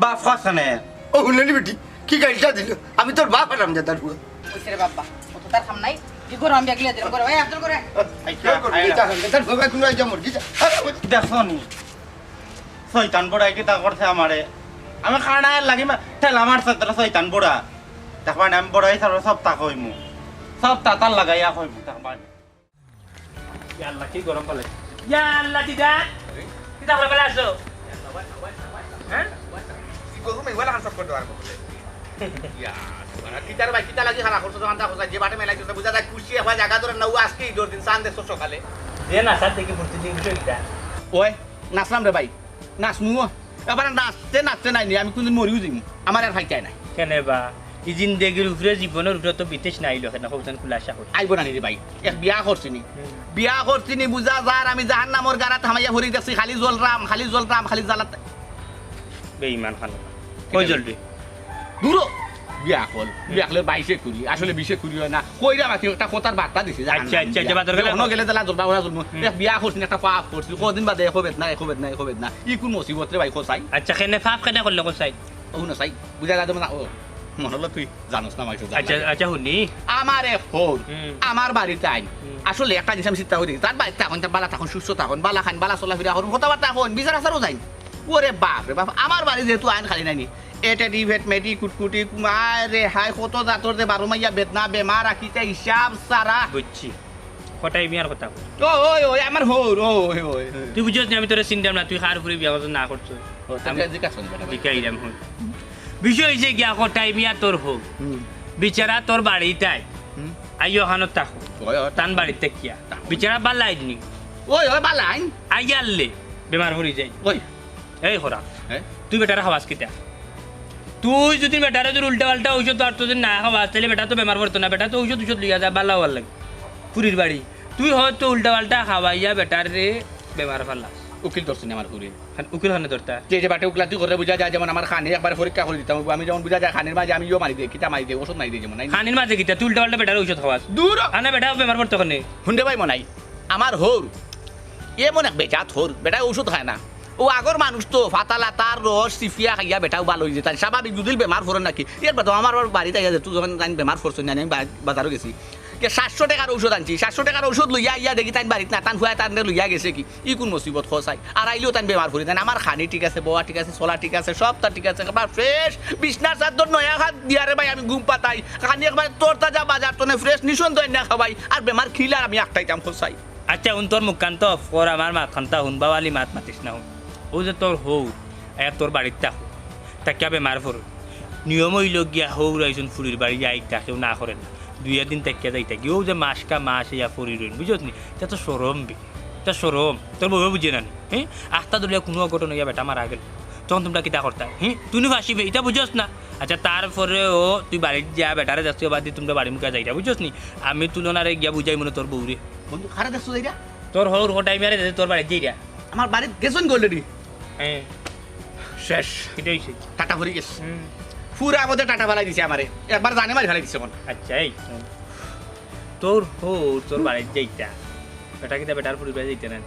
বাপ খাসনে ও হুলেনি বেটি কি গাড়িটা দিল আমি তোর বাপ আরাম যা তার কইছে রে বাবা অত তার খাম নাই কি গরো আমি আগলে দিন গরো ভাই আব্দুল করে তার ভয় কোনো আইজা মর গিয়া দেখো নি শয়তান বুড়াই কি তা করছে আমারে আমি খানা লাগি ঠেলা মারছে তোর শয়তান বুড়া দেখবা আমি বড় হিসাব সব তা কইমু সব তার লাগাইয়া কইমু দেখবা ইয়া আল্লাহ কি গরম পালে ইয়া আল্লাহ দিদা কিতা করে বেলা আসো হ্যাঁ গরু মেঘ বেলা সব করতে পারবো কিতার ভাই কিতা লাগি খারাপ করছো যখন তা যে বাটে মেলাই দিতে বুঝা যায় খুশি হয় জায়গা ধরে নাও আজকে জোর দিন চান দেখছো সকালে যে না সাথে থেকে পড়তে দিন বিষয় কিতা ওই নাচলাম রে ভাই নাচমু এবার নাচতে নাই নি আমি কোনদিন মরিও যাইমু আমার আর ভাইটাই নাই কেনে বা ই জিন্দেগির উপরে জীবনের উপরে তো বিতেশ নাইলো কেন হৌতন খুলাসা করি আইব না রে ভাই এক বিয়া করছিনি বুঝা যার আমি জাহান নামর গারাত হামাইয়া ভরি দেখছি খালি জলরাম খালি জ্বালাত বেঈমান খান কই জলদি দূর বিয়া করলে 22 করি আসলে 20 করি হয় না কইরা মাতি একটা কথার বার্তা দিছি আচ্ছা, বাজার গেলে- অন্য গেলে জ্বালা জলবা ওরা জলমু এক বিয়া করছিনি একটা পাপ করছি কদিন বাদে একবেদ না ই কোন মুসিবত রে ভাই কোসাই আচ্ছা কেনে ফাপ কেনে করলে কোসাই ও না সাই বুঝা যাবে না ও মনে হলো তুই জানোস না মাইছো আচ্ছা শুনি আমার এক ফোন হুম। আমার বাড়িতে আইন আসলে একটা জিনিস আমি চিন্তা করি তার বাড়িতে এখন বালা তখন সুস্থ তখন বালা খান বালা চলা ফিরা করুন কথাবার্তা এখন বিচার আচারও যাই ওরে বাপ রে বাপ আমার বাড়ি যেহেতু আইন খালি নাইনি এটা ডিভেট মেডি কুটকুটি মারে হাই কত জাতর যে 12 মাইয়া বেদনা বেমার রাখিতে হিসাব সারা বুঝছি কটাই বিয়ার কথা ওই আমার হোর ওই তুই বুঝছিস না আমি তোর চিন্তাম না তুই খার ফুরি বিয়া করছিস না করছো দিকাইরাম হই বিষয় হইছে গিয়া কটাই বিয়া তোর হোক বিচারা তোর বাড়িটাই আইও হানত থাকো তান বাড়িতে কিয়া বিচারা বালাইনি ওই বালাইন আইয়ালে বেমার হরি যাই ওই এই খরা হ্যাঁ তুই বেটার খাওয়াস কিতা তুই যদি বেটারে যদি উল্টা পাল্টা ঔষধ আর যদি না খাওয়াস তাহলে বেটা তো বেমার পড়তো না বেটা তো ঔষধ লিয়া যায় বালা হওয়ার লাগে পুরীর বাড়ি তুই হয়তো উল্টা পাল্টা খাওয়াইয়া বেটার রে বেমার ফাল্লাস উকিল ধরছি আমার ঘুরে উকিল খানে ধরতা যে বাটে উকলাতি করে বুঝা যায় যেমন আমার খানে একবার পরীক্ষা করে দিতাম আমি যেমন বুঝা যায় খানের মাঝে আমিও মারি দিই কিতা মারি দিই ওষুধ মারি দিই যেমন খানির মাঝে কিতা তুই উল্টা পাল্টা বেটার ঔষধ খাওয়াস দূর আনা বেটা বেমার পড়তো খানে শুনতে পাই মনাই আমার হোর এমন এক বেজাত হোর বেটা ওষুধ খায় না ও আগর মানুষ তো ফাতালা তার রস সিফিয়া খাইয়া বেটাও ভালো হয়ে যেত স্বাভাবিক যদি বেমার ফোরেন নাকি এর বাদ আমার বাড়িতে গেছে তুই যখন তাই বেমার ফোরছ না আমি বাজারও গেছি 700 টাকার ঔষধ আনছি 700 টাকার ঔষধ লইয়া ইয়া দেখি তাই বাড়িতে না তান ফুয়া তান লইয়া গেছে কি ই কোন মুসিবত খসাই আর আইলেও তাই বেমার ফোরে আমার খানি ঠিক আছে বোয়া ঠিক আছে চলা ঠিক আছে সব তার ঠিক আছে একবার ফ্রেশ বিছনার চাদর নয়া খাত দিয়ারে ভাই আমি ঘুম পাতাই খানি একবার তোর তাজা বাজার তোনে ফ্রেশ নিশন দই না খাবাই আর বেমার খিলা আমি একটাইতাম খসাই আচ্ছা উন তোর মুখ কান্ত ফর আমার মা খান্তা হুন বাওয়ালি মাত মাতিস না হুন ও যে তোর হৌ তোর বাড়িতে থাকো তাকে বেমার ফর নিয়ম হইল গিয়া হৌ রাইছুন ফুরির বাড়ি যাই কেউ না করে না 2 দিন তাকিয়া যাই থাকি ও যে মাস ইয়া ফুরি রইন বুঝত নি তা তো সরম তা সরম তোর বউ বুঝে না নি হ্যাঁ আস্তা দলিয়া কোনো অঘটন হইয়া বেটা মারা গেল তখন তোমরা কিতা করতা হ্যাঁ তুই ভাসিবে এটা বুঝস না আচ্ছা তারপরেও তুই বাড়িতে যা বেটারে যাচ্ছি বাদ দিয়ে তোমরা বাড়ি মুখে যাইটা বুঝস নি আমি তুলনারে গিয়া বুঝাই মনে তোর বউরে বন্ধু খারা দেখছো এইটা তোর হৌর হোটাই মেরে তোর বাড়িতে যাইরা আমার বাড়িতে গেছেন গোল্ডেডি হ্যাঁ শেষ এটা হইছে টাটা ভরি গেছে পুরা মধ্যে টাটা ফেলাই দিছে আমারে একবার জানে মারি ফেলাই দিছে মন আচ্ছা এই শোন, তোর তোর বাড়িতে যাইতা বেটা কিতা বেটার পরিবার যাইতে না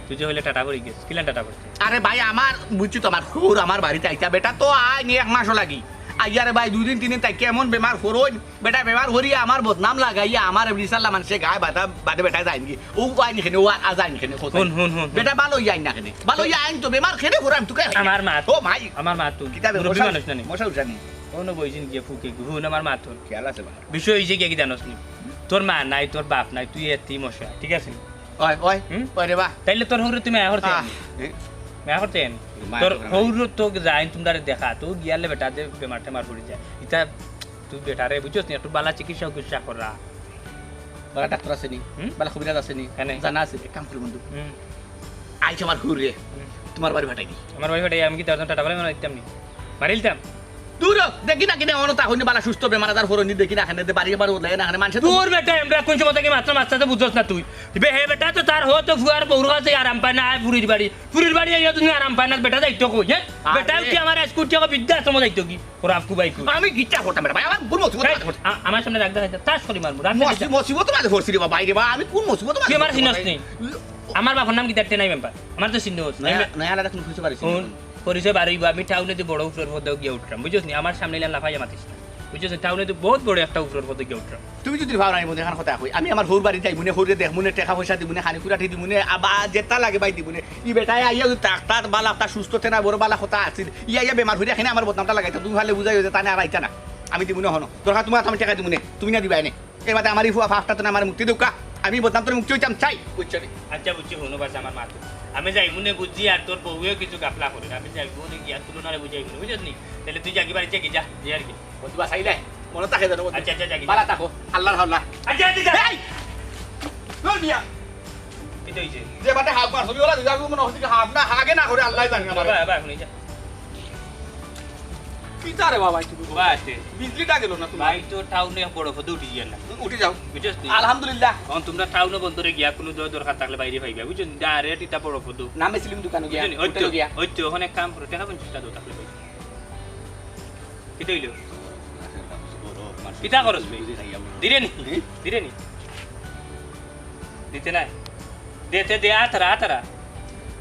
তুই যে হইলে টাটা পড়ি গেছ কিলান টাটা পড়ছে আরে ভাই আমার বুঝছি তো আমার হুর আমার বাড়িতে আইতা বেটা তো আয় নিয়ে 1 মাসও লাগি আইয়ারে ভাই 2 দিন 3 দিন তাই কেমন বেমার হরইন বেটা বেমার হরিয়া আমার বদনাম লাগাইয়া আমার বিশাল্লা মানুষে গায় বাদে বেটা যায় নাকি ও আইনি খেনে ও আজাইনি খেনে হুন বেটা ভালো যাই না খেনে ভালো আইন তো বেমার খেনে ঘুরাম তুই আমার মা ও ভাই আমার মা তুই কিতাবে মুরব্বি মানুষ না নি মশা উঠানি কোন বইছিন গিয়ে ফুকে হুন আমার মা তোর খেয়াল আছে ভাই বিষয় হইছে কি জানোস নি তোর মা নাই তোর বাপ নাই তুই এতি মশা ঠিক আছে ওই ওই ওই রে বা তাইলে তোর হৌরে তুমি আহরতে আহরতেন তোর হৌর তো যাই তোমরা দেখা তো গিয়ালে বেটা দে বেমার টেমার পড়ে যায় এটা তুই বেটারে বুঝছস নি একটু বালা চিকিৎসা করা বালা ডাক্তার আছে নি বালা কবিরাজ আছে নি জানা আছে কাম করি বন্ধু আইছ আমার হুর রে তোমার বাড়ি ভাটাই দি আমার বাড়ি ভাটাই আমি কি দর্জন টাটা বলে মারিতাম নি মারিলতাম দূর দেখি না কিনে অনতা হইনি বালা সুস্থ বেমার আদার হরনি দেখি না খানে বাড়ি বাড়ি লাগে না খানে মানুষ তোর বেটা আমরা কোন সময় থেকে মাত্র মাছতে বুঝছস না তুই বে হে বেটা তো তার হতো ফুয়ার বউর কাছে আরাম পায় না পুরীর বাড়ি আইয়া তুমি আরাম পায় না বেটা যাইতো কই হ্যাঁ বেটা কি আমার স্কুটি কো বিদ্যাশ্রম যাইতো কি ওরা আপকু বাইকু আমি গিটা করতাম বেটা ভাই আমার কোন মুসিবত আমার সামনে রাখ দেখা তাস করি মারবো মুসিবত মাঝে হরছি রে ভাই রে ভাই আমি কোন মুসিবত তুই আমার চিনস নেই আমার বাবার নাম কি তারতে নাই মেম্বার আমার তো চিহ্ন হচ্ছে না আলাদা কোন খুশি পারিস পরিচয় বাড়িব আমি টাউনে তো বড় উপরের পদে গিয়ে উঠলাম বুঝছিস নি আমার সামনে লাফাইয়া মাতিস না বুঝছিস টাউনে তো বহুত বড় একটা উপরের পদে গিয়ে উঠলাম তুমি যদি ভাব নাই মধ্যে এখন কথা কই আমি আমার হোর বাড়ি যাই মনে হোরে দেখ মনে টাকা পয়সা দিমুনে হানি কুড়াটি দিমুনে আবার যেটা লাগে বাই দিমুনে ই বেটাই আইয়া ডাক্তার বালা আপনার সুস্থ তেনা বড় বালা কথা আছিল ইয়া বেমার হইয়া এখানে আমার বদনামটা লাগাইতা তুমি ভালে বুঝাই হইতে তানে আর আইতা না আমি দিমুনে হনো দরকার তোমার আমি টাকা দিমুনে তুমি না দিবাই নে এর বাদে আমারই ফুয়া ফাফটা তো না আমার মুক্তি দেউকা আমি বদনাম তোর মুক্তি হইতাম চাই বুঝছো নি আচ্ছা বুঝছি হনো বাস আমার মাথা আমি যাই মনে বুঝছি আর তোর বউয়েও কিছু গাফলা করে আমি যাই মনে গিয়া তুলনারে বুঝাই মনে বুঝছিস নি তাহলে তুই যাকি বাড়ি চেকি যা যে আর কি বদবা চাইলে মনে থাকে জানো আচ্ছা আচ্ছা যাকি বালা থাকো আল্লাহর হাওলা আচ্ছা আচ্ছা এই তোর মিয়া কি হইছে যে বাটে হাফ মার ছবি ওলা দুজা মনে হচ্ছে হাফ না হাগে না করে আল্লাহ জানে আমার বাবা বাবা শুনি যা কি তারে বাবা তুমি বাতে বিজলিটা গেল না ভাই তো টাউনে বড় পদে উঠি গিয়া না উঠে যাও বুঝছিস নি আলহামদুলিল্লাহ এখন তোমরা টাউনে বন্দরে গিয়া কোনো দরকার থাকলে বাইরে পাইবা বুঝছিস ডাইরেক্ট এটা বড় পদে নামে ছিলাম দোকানে গিয়া বুঝছিস হোটেলে গিয়া ওই তো ওখানে কাম করে টাকা 50 টাকা থাকলে পাইবা কি হইলো কিটা করছ ধীরে নি দিতে নাই দে আতরা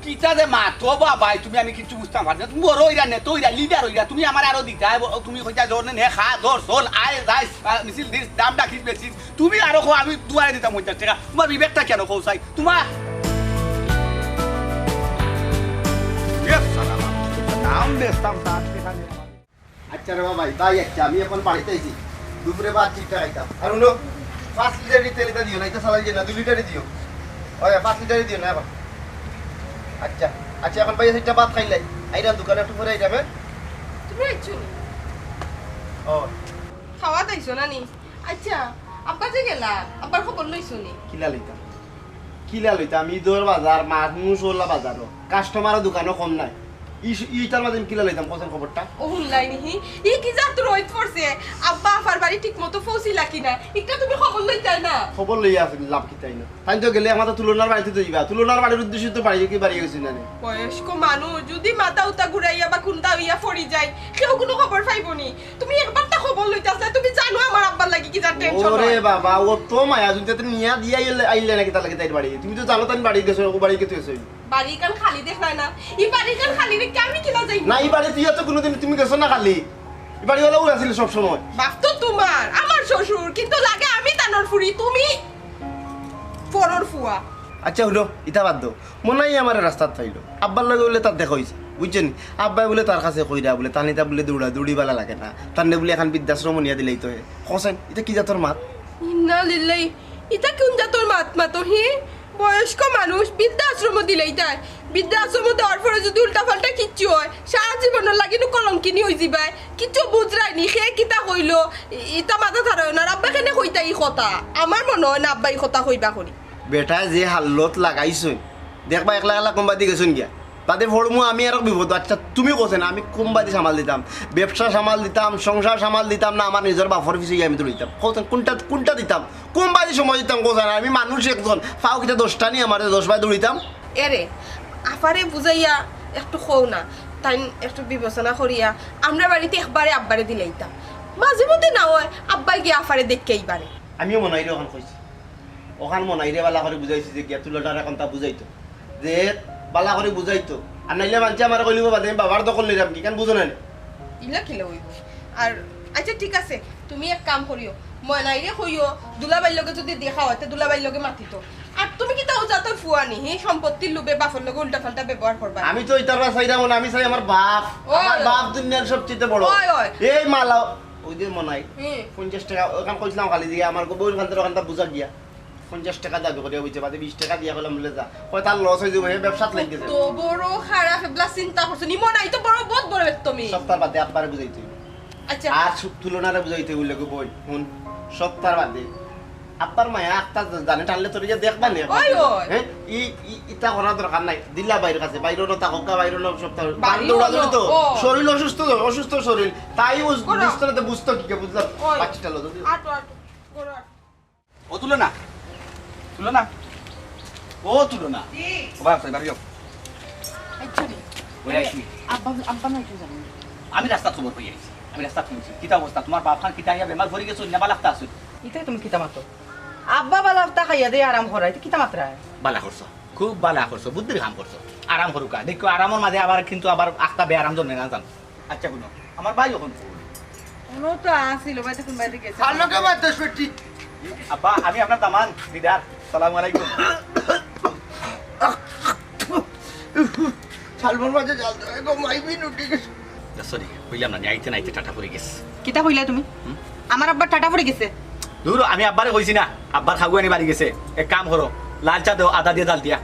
কিটা দে মা তো বাবা তুমি আমি কিছু বুঝতাম পারছি তুমি বড় হইরা নে তো হইরা লিডার হইরা তুমি আমার আরো দিতা তুমি কইতা জোর নে খা ধর সোল আয় যাই মিছিল দিস দাম ডাকিস বেশি তুমি আরো আমি দুয়ারে দিতাম 50 টাকা তোমার বিবেকটা কেন কৌসাই তোমার নাম বেস্তাম তার আচ্ছা রে ভাই ভাই আচ্ছা আমি এখন বাড়িতে আইছি দুপুরে ভাত চিপটা খাইতাম আর উনো 5 লিটার তেলটা দিও না এটা সালাই না 2 লিটারই দিও ওই 5 লিটারই দিও না এখন আচ্ছা আচ্ছা এখন ভাই একটা ভাত খাইলাই আইরা দোকানে একটু পরে আইরাবে তুমি আইছো নি ও খাওয়া দাইছো না নি আচ্ছা আব্বা যে গেলা আব্বার খবর লইছো নি কিলা লইতাম আমি দোর বাজার মানুষ ওলা বাজারও কাস্টমারও দোকানও কম নাই ইটার মাঝে কিলা লইতাম কোন খবরটা ও হুনলাই নিহি ই কি জাত রইত পড়ছে আব্বা আফার বাড়ি ঠিক মতো পৌঁছিলা কিনা একটা তুমি খবর লইতাই না খবর লইয়া আছে লাভ কি তাই না তাই তো গেলে আমাদের তুলনার বাড়িতে তো যাবা তুলনার বাড়ির উদ্দেশ্যে তো বাড়ি কি বাড়ি গেছি না নে বয়স্ক মানুষ যদি মাথা উতা ঘুরাইয়া বা কোনটা হইয়া পড়ি যায় কেউ কোনো খবর পাইবনি তুমি একবারটা খবর লইতাছ তুমি জানো আমার আব্বার লাগি কি জান টেনশন ওরে হয় বাবা ও তো মায়া যদি তুমি নিয়া দিয়া আইলে নাকি তার লাগে তাই বাড়ি তুমি তো জানো তাই বাড়ি গেছো ও বাড়ি কে তুই এসে বাড়ি কান খালি দেখায় না ই বাড়ি কান খালি রে আমি কিলা যাই না এই বাড়ি তুই তো কোনোদিন তুমি গেছো না খালি এই বাড়ি হলো উড়াছিল সব সময় বাপ তো তোমার আমার শ্বশুর কিন্তু লাগে আমি তানর ফুরি তুমি পরর ফুয়া আচ্ছা হলো ইটা বাদ দাও মনে হয় আমার রাস্তাত পাইলো আব্বার লগে বলে তার দেখা হয়েছে বুঝছেন আব্বাই বলে তার কাছে কইরা বলে তানিতা বলে দৌড়া দৌড়ি বালা লাগে না তান্নে বলে এখন বৃদ্ধাশ্রম নিয়ে দিলেই তো হোসেন এটা কি জাতর মাত ইন্না লিল্লাহি ইটা কোন জাতর মাত মাতো হি বয়স্ক মানুষ বৃদ্ধাশ্রম দিলেই তাই বৃদ্ধাশ্রম দেওয়ার পরে যদি উল্টা পাল্টা কিচ্ছু হয় সারা জীবনের লাগিনো কলঙ্কিনি হয়ে যাবাই কিচ্ছু বুঝরাইনি সে কিতা কইল ইটা মাথা ধারয় না আব্বা কেনে কইতা ই কথা আমার মনে হয় না আব্বা ই কথা কইবা করি বেটা যে হাল্লত লাগাইছই দেখবা একলা একলা কোম্পানি গেছুন গিয়া তাদের ফড়মু আমি আর বিপদ আচ্ছা তুমি কোসেন আমি কোম্পানি সামাল দিতাম ব্যবসা সামাল দিতাম সংসার সামাল দিতাম না আমার নিজের বাপর পিছিয়ে আমি তুলিতাম কোসেন কোনটা দিতাম কোম্পানি সময় দিতাম কোসেন আমি মানুষ একজন ফাও কিটা 10টা নিয়ে আমার 10 বাই দৌড়িতাম এরে আফারে বুঝাইয়া একটু খৌ না তাই একটু বিবেচনা করিয়া আমরা বাড়িতে একবারে আব্বারে দিলেইতাম মাঝে মধ্যে না হয় আব্বাই গিয়ে আফারে দেখকে এইবারে আমিও মনে হয় ওখান কইছি ওখান মনে হয় বালা করে বুঝাইছি যে গিয়া তুলোটার এখন তা বুঝাইতো যে বালা করে বুঝাইতো আর নাইলে মানছে আমার কইলিব বাদে বাবার দখল নিলাম কি কেন বুঝো না ইলা খিলে হইব আর আচ্ছা ঠিক আছে তুমি এক কাম করিও মনাইরে কইও দুলাবাইর লগে যদি দেখা হয় তে দুলাবাইর লগে মাতিতো আর তুমি কি তাও জাতর ফুয়ানি হে সম্পত্তির লোভে বাপের লগে উল্টা পাল্টা ব্যবহার করবা আমি তো ইতারবা চাইরাম না আমি চাই আমার বাপ আমার বাপ দুনিয়ার সবচেয়ে বড় ওই ওই এই মালা ওই যে মনাই হুম 50 টাকা ওখান কইছিলাম খালি দিয়ে আমার বউর খান ওখানটা বুঝা গিয়া 50 টাকা দাবি করে বুঝছে বাদে 20 টাকা দিয়া গেলাম বলে যা কয় তার লস হয়ে যাবে ব্যবসাত লাগিয়েছে তো বড় খারাপ এবলা চিন্তা করছো নি মনাই তো বড় বহুত বড় তুমি সপ্তাহ বাদে আব্বারে বুঝাইতে হইব আচ্ছা আর তুলনারে বুঝাইতে হইল গো বই শুন সপ্তাহ বাদে আব্বার মায়া একটা জানে টানলে তোর যে দেখবা না ওই ওই হ্যাঁ ইটা করার দরকার নাই দিল্লা বাইরের কাছে বাইরেও না থাকা বাইরেও না সপ্তাহ বাড়িও দৌড়াদৌড়ি তো ও। শরীর অসুস্থ শরীর তাই করো। বুঝতে না বুঝতো কি কে বুঝলাম ওই। বাচ্চাটা লো যদি আটো আটো করো আটো। ও তুলো না ও তুলো না জি ও বাপ বাড়ি যাও আচ্ছা রে ওই আইছি আব্বা আব্বা নাই কি জানেন আমি রাস্তা খবর পাই আইছি আমি রাস্তা শুনছি কিতা অবস্থা তোমার বাপ খান কিতা ইয়া বেমার ভরে গেছো না বালাক্তা আছো ইতাই তুমি কিতা মাতো আব্বা বালাফতা খাইয়া দে আরাম করাই কিতা মাত্রা বালা করছো খুব বালা করছো বুদ্ধির কাম করছো আরাম করুকা দেখো আরামের মাঝে আবার কিন্তু আবার আখতা বে আরাম জন্য না জান আচ্ছা শুনো আমার ভাই যখন কোনো তো আসিল বাইতে কোন বাইতে গেছে ভালো কে বাদ দেশটি আব্বা আমি আপনার দামান দিদার সালাম আলাইকুম সালমান মাঝে জাল দে গো মাইবি নুটি গেছে সরি কইলাম না আইতে নাইতে টাটা পড়ে গেছে কিতা কইলা তুমি আমার আব্বা টাটা পড়ে গেছে দূর আমি আব্বারে কইছি না আব্বার খাগুয়ানি বাড়ি গেছে এক কাম করো লাল চা দাও আদা দিয়ে জাল দিয়া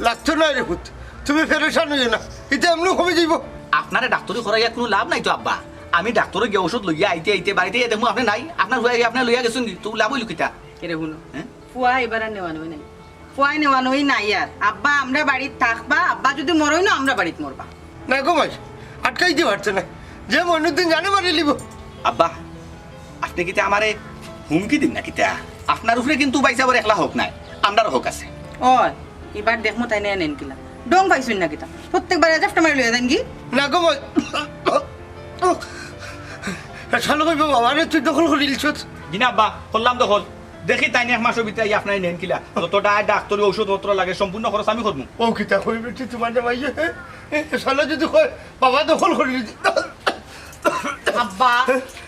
লাগতো না রে পুত তুমি ফেরেশান হইও না এটা এমন কমে যাইব আপনারে ডাক্তারি করাইয়া কোনো লাভ নাই তো আব্বা আমি ডাক্তারে গিয়ে ওষুধ লইয়া আইতে বাড়িতে দেখুন আপনি নাই আপনার হয়ে আপনি লইয়া গেছেন তো লাভ হইল কিতা কেরে শুনো হ্যাঁ ফুয়া এবার আর নেওয়া নই নাই ফুয়াই নেওয়া নই নাই আর আব্বা আমরা বাড়িত থাকবা আব্বা যদি মরই না আমরা বাড়িত মরবা না গো মাই আটকাইতে পারছে না যে মনুদিন জানে মারি লিব আব্বা আপনি কিতা আমারে হুমকি দিন না কিতা আপনার উপরে কিন্তু বাইসাবার একলা হোক নাই আমরার হোক আছে ওই এবার দেখমু তাই নেন কিলা ডং পাইছুন না কিতা প্রত্যেকবার জাফটা মারি লইয়া দেন কি না গো মাই শালো কইব বাবা রে তুই দখল করে দিলছস গিনা আব্বা করলাম দখল দেখি তাই এক মাসের ভিতরে আপনার নেন কিলা যতটা ডাক্তারি ঔষধপত্র লাগে সম্পূর্ণ খরচ আমি করবো ও কিতা কইবে তুই তোমার ভাই শালো যদি কয় বাবা দখল করে দিল আব্বা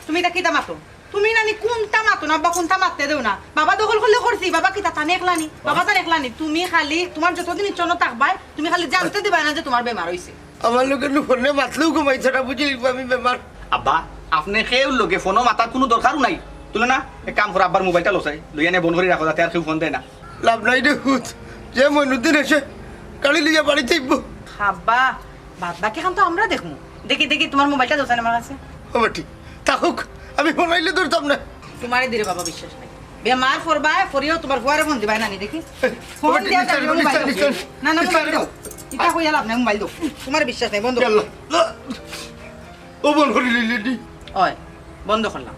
তুমি এটা কিতা মাতো তুমি নানি কোনটা মাতো না আব্বা কোনটা মারতে দেও না বাবা দখল করলে করছি বাবা কিতা তানে একলানি বাবা তানে একলানি তুমি খালি তোমার যতদিন ইচ্ছা থাকবাই তুমি খালি জানতে দিবা না যে তোমার বেমার হইছে আমার লোকের ফোনে মাতলেও ঘুমাইছে না বুঝলি আমি বেমার আব্বা আপনি সেও লগে ফোনও মাতার কোনো দরকারও নাই তুলে না এক কাম করে আব্বার মোবাইলটা লসাই লইয়া নে বন্ধ করে রাখো যাতে আর কেউ ফোন দেয় না লাভ নাই রে হুত যে মইনুদ্দিন এসে গাড়ি লিয়ে বাড়িতে আইব খাবা বাদ বাকি খান তো আমরা দেখবো দেখি দেখি তোমার মোবাইলটা দোকানে আমার কাছে ও বেটি থাকুক আমি ফোন আইলে ধরতাম না তোমারই দিলে বাবা বিশ্বাস নাই বেমার ফরবা ফরিও তোমার ফুয়ারে ফোন দিবাই নানি দেখি ফোন বাবা, দিয়া নিশ্চয়, যাবে মোবাইল নিশ্চয়, দাও। না না মোবাইল দাও ইটা কইয়া লাভ নাই মোবাইল দাও তোমার বিশ্বাস নাই বন্ধ করো। ও বল করে লিলি দি ওই বন্ধ করলাম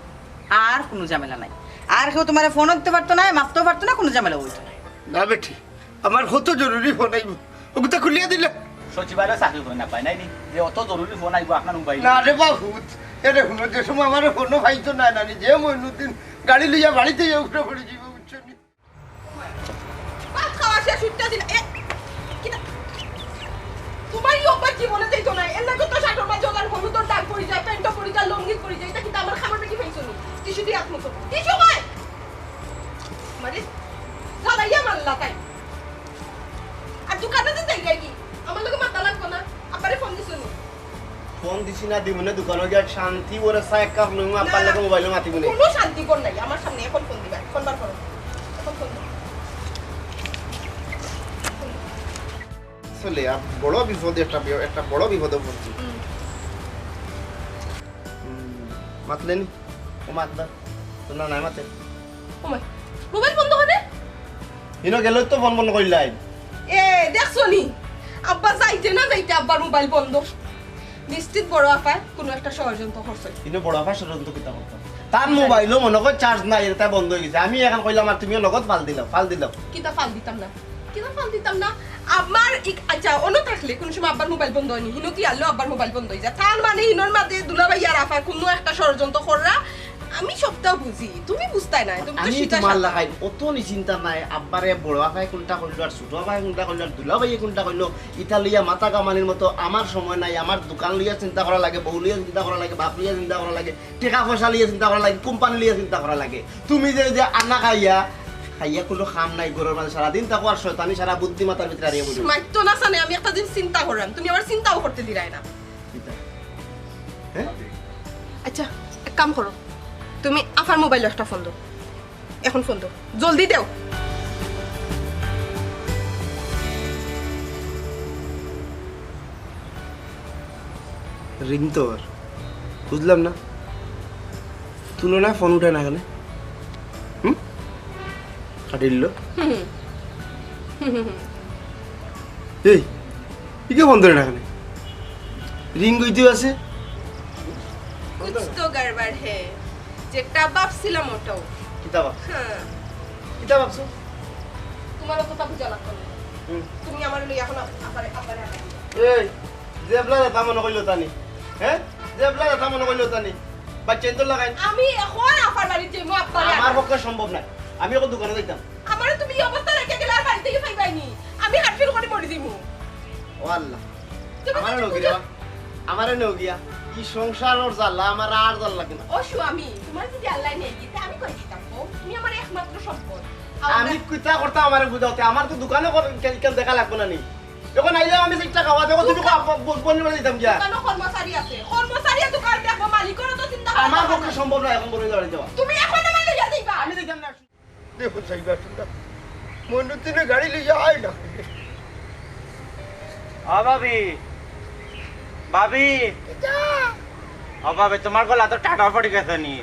আর কোনো ঝামেলা নাই আর কেউ তোমার ফোন দিতে পারতো না মাপতেও পারতো না কোনো ঝামেলা হইতো না না বেটি আমার কত জরুরি ফোন আইব ওগুতা খুলিয়ে দিলে সচিবালয় চাকরি হয় না পাই নাই নি যে অত জরুরি ফোন আইব আপনার মোবাইল না রে বাবু এরে শুনো যে সময় আমার ফোনও পাইতো না নানি যে মইনুদ্দিন গাড়ি লইয়া বাড়িতে উঠে পড়ে যাবে বুঝছো নি ভাত খাওয়া শেষ উঠতে দিন তোমারই অব্বা জীবনে যাইতো না এর লাগে তো শাটর মা জোগাড় হলুদর দাগ পড়ে যায় প্যান্টও পড়ে যায় লঙ্গি পড়ে যায় এটা কিন্তু আমার খাবার বেশি পাইছো নি টিস্যু দিয়ে আত্মতো টিস্যু ভাই মানে জ্বালাইয়া মারলা তাই আর দোকানে দিন যাই কি আমার লোকে মাথা লাগবো না আপারে ফোন দিছো নি ফোন দিছি না দিব না দোকানে গিয়ে শান্তি ওরে চায় এক কাপ লইমু আপার লাগে মোবাইলে মাতিব না কোনো শান্তি কোন নাই আমার সামনে এখন ফোন দিবা ফোন বার করো এখন ফোন দিবা চলে আর বড় বিপদ একটা বড় বিপদে পড়ছি মাতলেনি ও মাতবা তো না নাই মাতে ওমাই মোবাইল বন্ধ করে ইনো গেল তো ফোন বন্ধ কইলাই এ দেখছো নি আব্বা যাইতে না যাইতে আব্বার মোবাইল বন্ধ নিশ্চিত বড় আফা কোনো একটা ষড়যন্ত্র করছে ইনো বড় ভাষা ষড়যন্ত্র কিতা করতো তার মোবাইলও মনে কর চার্জ নাই এটা বন্ধ হয়ে গেছে আমি এখন কইলাম আর তুমিও নগদ ফাল দিলাও কিতা ফাল দিতাম না আমার আচ্ছা অন্য থাকলে কোন সময় আব্বার মোবাইল বন্ধ হয়নি হিনো কি আনলো আব্বার মোবাইল বন্ধ হয়ে যায় তার মানে হিনোর মাঝে দুলাভাই আর আফা কোনো একটা ষড়যন্ত্র কররা আমি সবটাও বুঝি তুমি বুঝতাই না তুমি তো আমি সীতা তোমার সাদা। লাগাই অত নি চিন্তা নাই আব্বারে বড় আফাই কোনটা কইলো আর ছোট আফাই কোনটা কইলো আর দুলা ভাই কোনটা কইলো ইতালিয়া মাথা কামানির মতো আমার সময় নাই আমার দোকান লিয়া চিন্তা করা লাগে বউ লিয়া চিন্তা করা লাগে বাপ লিয়া চিন্তা করা লাগে টাকা পয়সা লিয়া চিন্তা করা লাগে কোম্পানি লিয়া চিন্তা করা লাগে তুমি যে আন্না খাইয়া কোনো খাম নাই ঘরের মাঝে সারাদিন থাকো আর শয়তানি সারা বুদ্ধি মাথার ভিতরে হারিয়ে বলি মাইতো না জানে আমি একটা দিন চিন্তা করলাম তুমি আবার চিন্তাও করতে দিলাই না হ্যাঁ আচ্ছা এক কাম করো তুমি আফার মোবাইলে একটা ফোন দাও এখন ফোন দাও জলদি দেও রিং তো আর বুঝলাম না তুলনায় ফোন উঠে না এখানে কাটিল এই কে ফোন ধরে না এখানে রিং গইতেও আছে कुछ तो गड़बड़ है যেটা ভাবছিলাম ওটাও কিতা ভাবছো হ্যাঁ কিতা ভাবছো তোমার কথা বুঝা লাগতো না তুমি আমার লই এখন আপারে এই জেবলা তা মনে কইলো তানি হ্যাঁ জেবলা তা মনে কইলো তানি বাচ্চা তো লাগাই আমি এখন আপার বাড়িতে যাবো আপারে আমার পক্ষে সম্ভব না আমি এখন দোকানে যাইতাম আমারে তুমি এই অবস্থা রেখে গেলে আর বাড়ি থেকে পাইবাইনি আমি হার্টফেল করে মরে দিমু ও আল্লাহ আমার নগিয়া আমার নগিয়া কি সংসার ওর জ্বালা আমার আর জ্বালা লাগে না ও স্বামী তোমার যদি আল্লাহ নেই দিতে আমি কই দিতাম গো তুমি আমার একমাত্র সম্পদ আমি কিতা করতাম আমারে বুঝাওতে আমার তো দোকানে কেন দেখা লাগবে না নি যখন আইলে আমি সেটা খাওয়া দেবো তুমি বন্ধ করে দিতাম গিয়া কেন কর্মচারী আছে কর্মচারী দোকান দেখো মালিকেরও তো চিন্তা করতে আমার হবে পক্ষে না। সম্ভব না এখন বলে যাওয়া তুমি এখন আমার লইয়া দিবা আমি দেখলাম না দেখুন সাইবার শুনটা মনুতিনে গাড়ি লিয়ে আই না ও ভাবি ভাবি ও ভাবি তোমার গলা তো টাটা পড়ে গেছে নি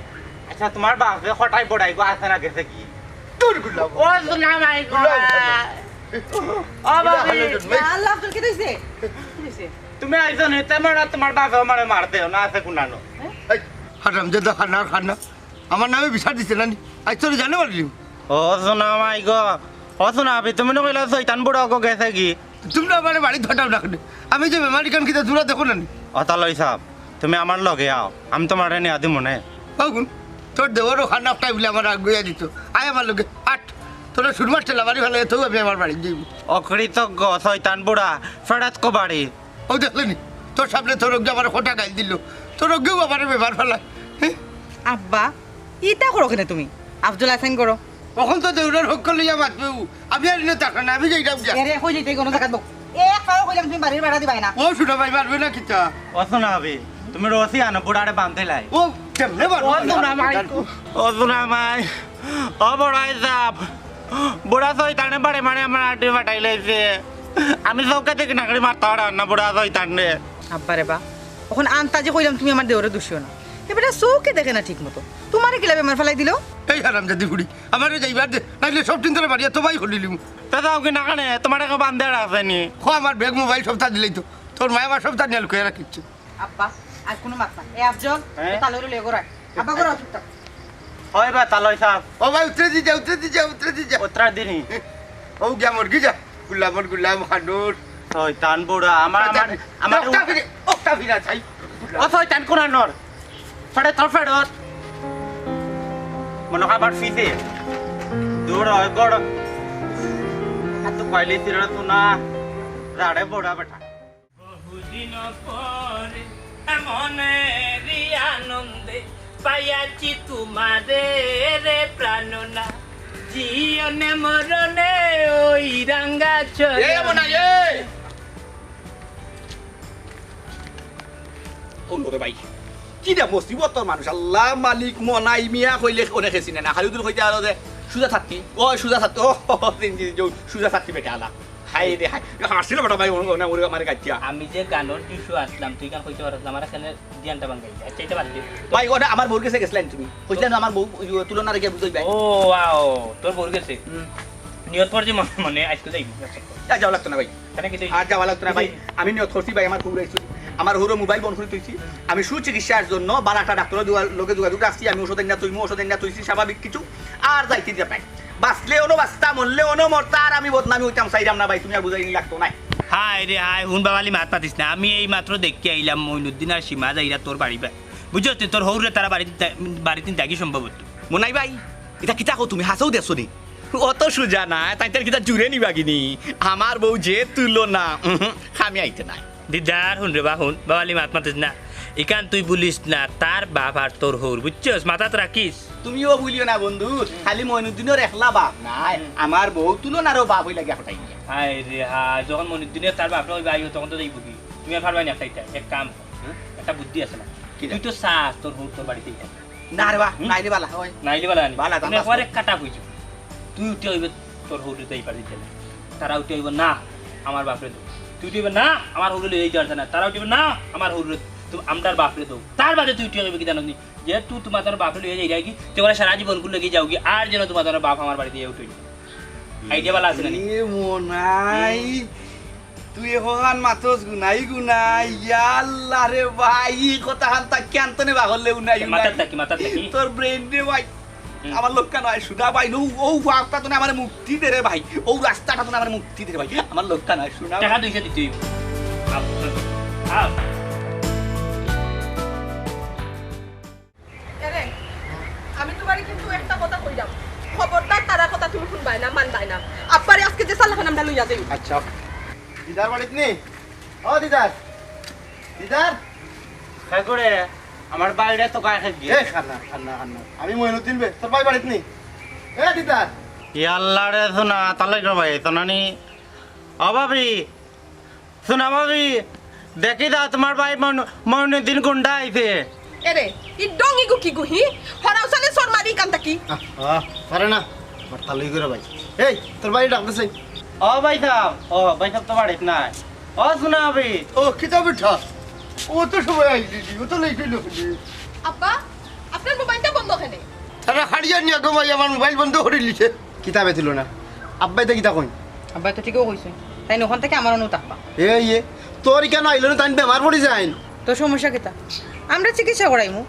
আচ্ছা তোমার বাপে হঠাই বড়াই গো আছে না গেছে কি তোর গুলাম ও শোনা মাই গো ও ভাবি আল্লাহ আব্দুল কি দিছে কি দিছে তুমি আইছো নি তেমন তোমার বাপে আমারে মারতে না আছে কুনানো হারাম জাদা খানা আমার নামে বিচার দিছে না আজ তোর জানে পারলি ও শোনা মাই গো ও শোনা ভাবি তুমি না কইলা শয়তান বড় গো গেছে কি তোমরা আমার বাড়ি ফাটাও না আমি যে বেমারি কান কিতা দূরা দেখো না অতালই সাহেব তুমি আমার লগে আও আমি তোমার নিয়ে আদি মনে বাগুন তোর দেওয়ারও খানা খাই বলে আমার আগুয়া দিত আয় আমার লোকে আট তোরা সুরমাস ঠেলা বাড়ি ফেলে তো আমি আমার বাড়ি যাইব অকৃত গো শয়তান বুড়া ফেরাত কো বাড়ি ও দেখলেনি তোর সামনে তোর যে আমার খোটা গাইল দিল তোর গেও আমার ব্যবহার ফেলা আব্বা ইটা করো কেন তুমি আব্দুল হাসান করো কখন তো দেউরার হক করলে মাতবে আমি আর এনে টাকা না আমি যাইতাম যা এরে কই যেতে কোনো জায়গা দাও এ খাও কইলাম তুমি বাড়ির ভাড়া দিবাই না ও শুনা ভাই পারবে না কিতা ও শোনা ভাবি তুমি রসি আনো বুড়ারে বাঁধতে লাই ও কেমনে বাড়বো ও শোনা মাই ও বড়াই সাপ বুড়া শয়তানে বাড়ে মানে আমার আটি ফাটাই লাইছে আমি চৌকা থেকে নাকড়ি মারতে পারা না বুড়া শয়তানে আব্বারে বা এখন আনতা যে কইলাম তুমি আমার দেওরে দোষিও না এবারে চৌকে দেখে না ঠিক মতো তোমারে কিলা বেমার ফেলাই দিল এই হারাম জাদি বুড়ি আমার যাইবার দে নাইলে সব দিন ধরে বাড়িয়া তো ভাই হলিলিম তা যাও কি না কানে তোমার একটা বান্ধে আছে নি খো আমার ব্যাগ মোবাইল সপ্তাহ দিলেই তো তোর মায় আমার সপ্তাহ নিয়ে লুকিয়ে রাখিচ্ছে আব্বা আজ কোনো মাত না এ আফজল হ্যাঁ? তালরে লেগো রাখ আব্বা করো চুপটা হয় বা তালয় সাপ ও ভাই উতরে দি যা উতরে দি যা উতরে দি যা উত্তরা দিনি ও গিয়া মরগি যা গুলাম খানুর শয়তান বুড়া আমার আমার আমার ওটা ফিরা চাই ও শয়তান কোন নর ফড়ে তোর ফড়ত মনে আবার ফিতে দৌড় হয় গড় এত কয়লি তির তো না রাড়ে বড়া বেটা বহুদিন পরে মনেরই আনন্দে পাইয়াছি তোমারে রে প্রাণনা জীবনে মরণে ওই রাঙ্গা চলে ও লোরে ভাই কি দে মুসিবতর মানুষ আল্লাহ মালিক মনাই মিয়া কইলে অনেক চিনে না খালি তুই কইতে আলো যে সুজা থাকি ও সুজা থাকি ও সুজা থাকি বেটা আলা হাই রে হাই হাসিল বেটা ভাই ওরে আমার গাচ্চা আমি যে গানের টিস্যু আসলাম তুই গান কইতে পারছ না আমার এখানে ধ্যানটা ভাঙাই আচ্ছা এটা বাদ দে ভাই ওটা আমার বউর কাছে গেছিলেন তুমি কইছিলেন আমার বউ তুলনা রেখে বুঝই ভাই ও ওয়াও তোর বল গেছে নিয়ত পর যে মনে আজকে যাইব আর যাওয়া লাগতো না ভাই কেন কি আর যাওয়া লাগতো না ভাই আমি নিয়ত করছি ভাই আমার খুব রয়েছি আমার হুরো মোবাইল বন্ধ করে তুইছি আমি সুচিকিৎসার জন্য বালাটা ডাক্তার লোকে যোগাযোগ রাখছি আমি ওষুধ না তুইছি স্বাভাবিক কিছু আর যাইতে দিয়ে পাই বাঁচলে ono বাঁচতা মরলে ono মরতা আর আমি বদনামি হইতাম চাইলাম না ভাই তুমি আর বুঝাইনি লাগতো না হাই রে হাই হুন বাবালি মাত পাতিস না আমি এই মাত্র দেখতে আইলাম মইনুদ্দিন আর সীমা যাইরা তোর বাড়ি পায় বুঝছো তোর হৌরে তারা বাড়িতে দেখি সম্ভব হতো মনাই ভাই এটা কিতা কো তুমি হাসাও দেছো নি অত সুজা না তাই তার কিতা জুড়ে নিবা কিনি আমার বউ যে তুলনা খামি আইতে নাই দিদার হুন রে বা হুন বাবালি মাত মাতিস না ইকান তুই বলিস না তার বাপ আর তোর হৌর বুঝছস মাথাত রাখিস তুমিও ভুলিও না বন্ধু খালি মইনুদ্দিনের একলা বাপ নাই আমার বউ তুলনারও বাপ হই লাগে হঠাই হাই রে হাই যখন মনিদ্দিনের তার বাপরা ওই বাইও তখন তো যাইব কি তুমি আর পারবাই না একটা এক কাম একটা বুদ্ধি আছে না তুই তো চাস তোর হৌর তোর বাড়িতেই থাকে না রে বা নাই রে বালা হয় নাইলে বালা আনি বালা, তুমি একবারে কাটা হইছো তুই উঠে হইবে তোর হৌরে দেই পারি দিতে না তারা উঠে হইব না আমার বাপরে দো তুই উঠে না আমার হৌরে লই যাওয়ার না তারা উঠে না আমার হৌরে তুমি আমদার বাপরে দো তার বাদে তুই উঠে হইবে কি জানো নি যে তুই তোমার তোর বাপরে লই যাই কি তোরা সারা জীবন গুলো লেগে যাও কি আর যেন তোমার তোর বাপ আমার বাড়িতে উঠে আইডিয়া বালা আছে না নি? মনাই তুই এখন মাতস গুনাই আল্লাহ রে ভাই কথা হান্তা ক্যান্তনে বাগলে উনাই মাথার থাকি তোর ব্রেন রে ভাই আমার লোকটা নয় সুদা ভাই ও রাস্তা তো আমার মুক্তি দে রে ভাই ও রাস্তাটা তো আমার মুক্তি দে রে ভাই আমার লোকটা নয় শুনা টাকা 200 দিতে হইব আও এরে, আমি তোমারে কিন্তু একটা কথা কইলাম খবরদার তারা কথা তুমি শুনবাই না মানবাই না আব্বারে আজকে যে সালাখান আমরা লইয়া যাই আচ্ছা দিদার বাড়িতে নি ও দিদার দিদার খাই করে আমার বাইরে তো গায়ে খাই এ খান্না আমি মইনুদ্দিন বে তোর ভাই বাড়িতে নি এ দিদার ইয়াল্লা রে শোনা তালাই গো ভাই শোনানি অভাবী শোনা ভাবি দেখি দা তোমার ভাই মইনুদ্দিন গুন্ডা আইছে এরে ই ডঙ্গি গুকি গুহি হরাও সালে সর মারি কান্তা কি পারে না আমার তালুই করে ভাই এই তোর বাড়ি ডাকতেছে ও ভাই সাহেব তো বাড়িত নাই ও শোনা ভাবি ও কিতাব উঠা ও তো সবাই আইলি ও তো লেখিল আব্বা আপনার মোবাইলটা বন্ধ কেনে তারা হারিয়ে নিয়ে ঘুমাই আমার মোবাইল বন্ধ করে লিখে কিতাবে ছিল না আব্বাই তো কিতা কই আব্বা তো ঠিকও কইছে তাই ওখান থেকে আমার অনু তাকবা এ তোর কেন আইলো না তাই বেমার পড়ে যায় তো সমস্যা কিতা আমরা চিকিৎসা করাইমু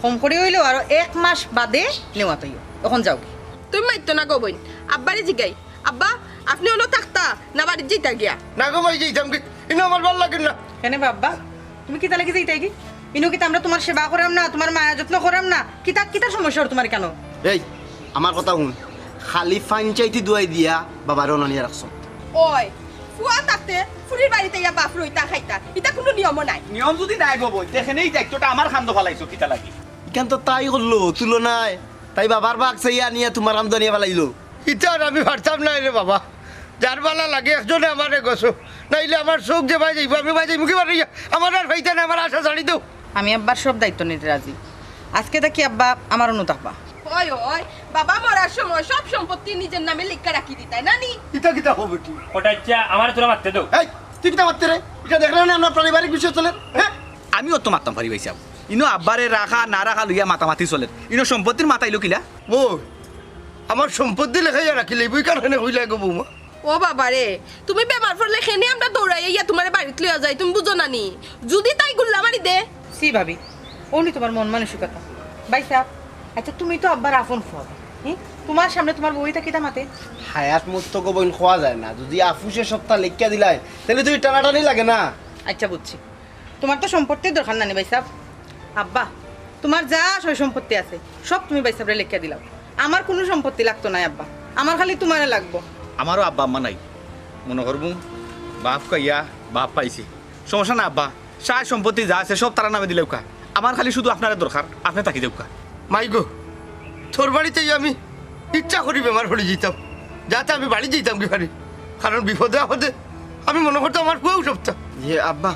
কম করে হইলেও আর 1 মাস বাদে নেওয়া তৈও এখন যাও কি তুমি মাইতো না গো বোন আব্বারে জিগাই আব্বা আপনি হলো থাকতা না বাড়ির যেটা গিয়া না ঘুমাই যাইতাম কি ইনো আমার ভালো লাগে না কেন বাবা তুমি কিতা লাগি যাইতাই কি ইনো কিতা আমরা তোমার সেবা করাম না তোমার মায়া যত্ন করাম না কিতা কিতা সমস্যা ওর তোমার কেন এই আমার কথা শুন খালি পঞ্চায়েতি দুয়াই দিয়া বাবার অনানিয়া রাখছো ওই ফুয়া থাকতে ফুরির বাড়িতে ইয়া বাপ রইতা খাইতা এটা কোনো নিয়ম নাই নিয়ম যদি নাই গো বই দেখেনেই দায়িত্বটা আমার খান্দ ফলাইছো কিতা লাগি কেন তো তাই করলো তুলনায় তাই বাবার বাঘ চাইয়া নিয়ে তোমার আমদানিয়া ফেলাইলো ইটা আমি পারতাম না রে বাবা যার বালা লাগে একজনে আমারে গছো নাইলে আমার চোখ যে ভাই যাইব আমি ভাই যাইব কি পারি আমার আর ভাইতে না আমার আশা ছাড়ি দাও আমি আব্বার সব দায়িত্ব নিতে রাজি। আজকে দেখি আব্বা আমার অনুতাপা। ওই ওই বাবা মরার সময় সব সম্পত্তি নিজের নামে লিখে রাখি দিতাই নানি। কিতা কিতা হবে কি ওটা ইচ্ছা আমার তোরা মারতে দাও। এই তুই কিতা মারতে রে? এটা দেখলে না আমরা পারিবারিক বিষয় চলে, হ্যাঁ? আমিও তো মারতাম পারি পাইছি ইনো আব্বারে রাখা না রাখা লইয়া মাতামাতি চলে ইনো সম্পত্তির মাতাইলো কিলা ও আমার সম্পত্তি লেখাইয়া রাখিলে বই কারণে হইলে গো বৌমা। ও বাবা রে, তুমি বেমার পড়লে খেনে আমরা দৌড়াইয়া তোমার বাড়িতে লইয়া যাই, তুমি বুঝো নানি? যদি তাই গুল্লা মারি দে। সি ভাবি, ওনি তোমার মন মানসিকতা। ভাই সাহেব, আচ্ছা তুমি তো আব্বার আপন ফল, তোমার সামনে তোমার বউইটা কিতা মাতে? হায়াত মুক্ত গোবইন খোয়া যায় না, যদি আফুসে সপ্তাহ লেখিয়া দিলাই তাহলে তুই টানাটানি লাগে না। আচ্ছা বুঝছি, তোমার তো সম্পত্তির দরকার নানি ভাই সাহেব। আব্বা, তোমার যা সই সম্পত্তি আছে সব তুমি ভাই সাহেবরে লিখিয়া দিলাও। আমার কোনো সম্পত্তি লাগতো না আব্বা, আমার খালি তোমারে লাগবো। আমারও আব্বা আম্মা নাই, মনে করবো বাপ কাইয়া বাপ পাইছি, সমস্যা না আব্বা। সার সম্পত্তি যা আছে সব তারা নামে দিলেও কা, আমার খালি শুধু আপনার দরকার, আপনি তাকি দেও কা। মাই গো, তোর বাড়িতেই আমি ইচ্ছা করি বেমার পড়ে যেতাম, যাতে আমি বাড়ি যেতাম কি পারি, কারণ বিপদে আপদে আমি মনে করতাম আমার বউ সপ্তাহ যে আব্বা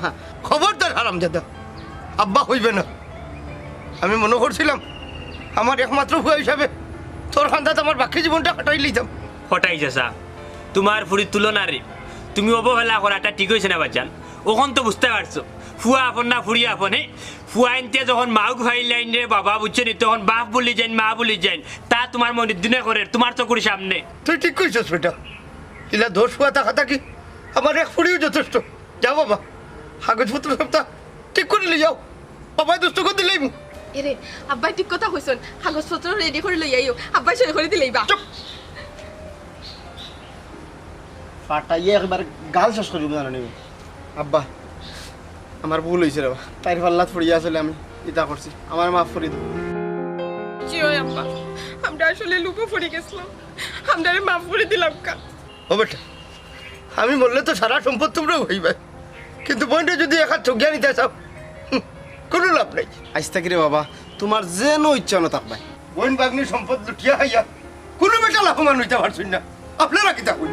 খবরদার হারাম দাদা আব্বা হইবে না। আমি মনে করছিলাম আমার একমাত্র ভুয়া হিসাবে তোর খান্দাত আমার বাকি জীবনটা কাটাই লিতাম। হঠাই যাসা তোমার ফুরির তুলনা রে, তুমি অবহেলা করাটা ঠিক হয়েছে না বাচ্চান? ওখান তো বুঝতে পারছো ফুয়া আপন না ফুরিয়া আপন। ফুয়া আনতে যখন মাউক ভাইলাইন রে বাবা বুঝছে নি, তখন বাপ বলি যান মা বলি যান, তা তোমার মনে দিনে করে তোমার চকুরি সামনে। তুই ঠিক কইছস বেটা, ইলা দোষ হওয়া থাকা থাকি আমার এক ফুড়িও যথেষ্ট। যাও বাবা, কাগজপত্র সপ্তাহ ঠিক করে নিয়ে যাও, বাবাই দুষ্ট করে দিলেই মু। এরে আব্বাই ঠিক কথা কইছন, কাগজপত্র রেডি করে লই আইও, আব্বাই সই করে দিলেই বা। ফাটাইয়ে একবার গাল শেষ করি জানো নি আব্বা, আমার ভুল হয়েছে রে, তাইর পাল্লাত পড়িয়া আসলে আমি ইতা করছি, আমার মাফ করে দাও। জিও আব্বা, আমরা আসলে লুকো পড়ে গেছিলাম, আমরা মাফ করে দিলাম কা। ও বেটা, আমি বললে তো সারা সম্পদ তোমরা হইবে, কিন্তু বোনটা যদি একা চোখিয়া নিতে চাও কোনো লাভ নাই। আজ থাকি রে বাবা, তোমার যেন ইচ্ছা না থাকবে, বোন বাগনি সম্পদ লুটিয়া খাইয়া কোনো বেটা লাভবান হইতে পারছুন না, আপনারা কি থাকুন।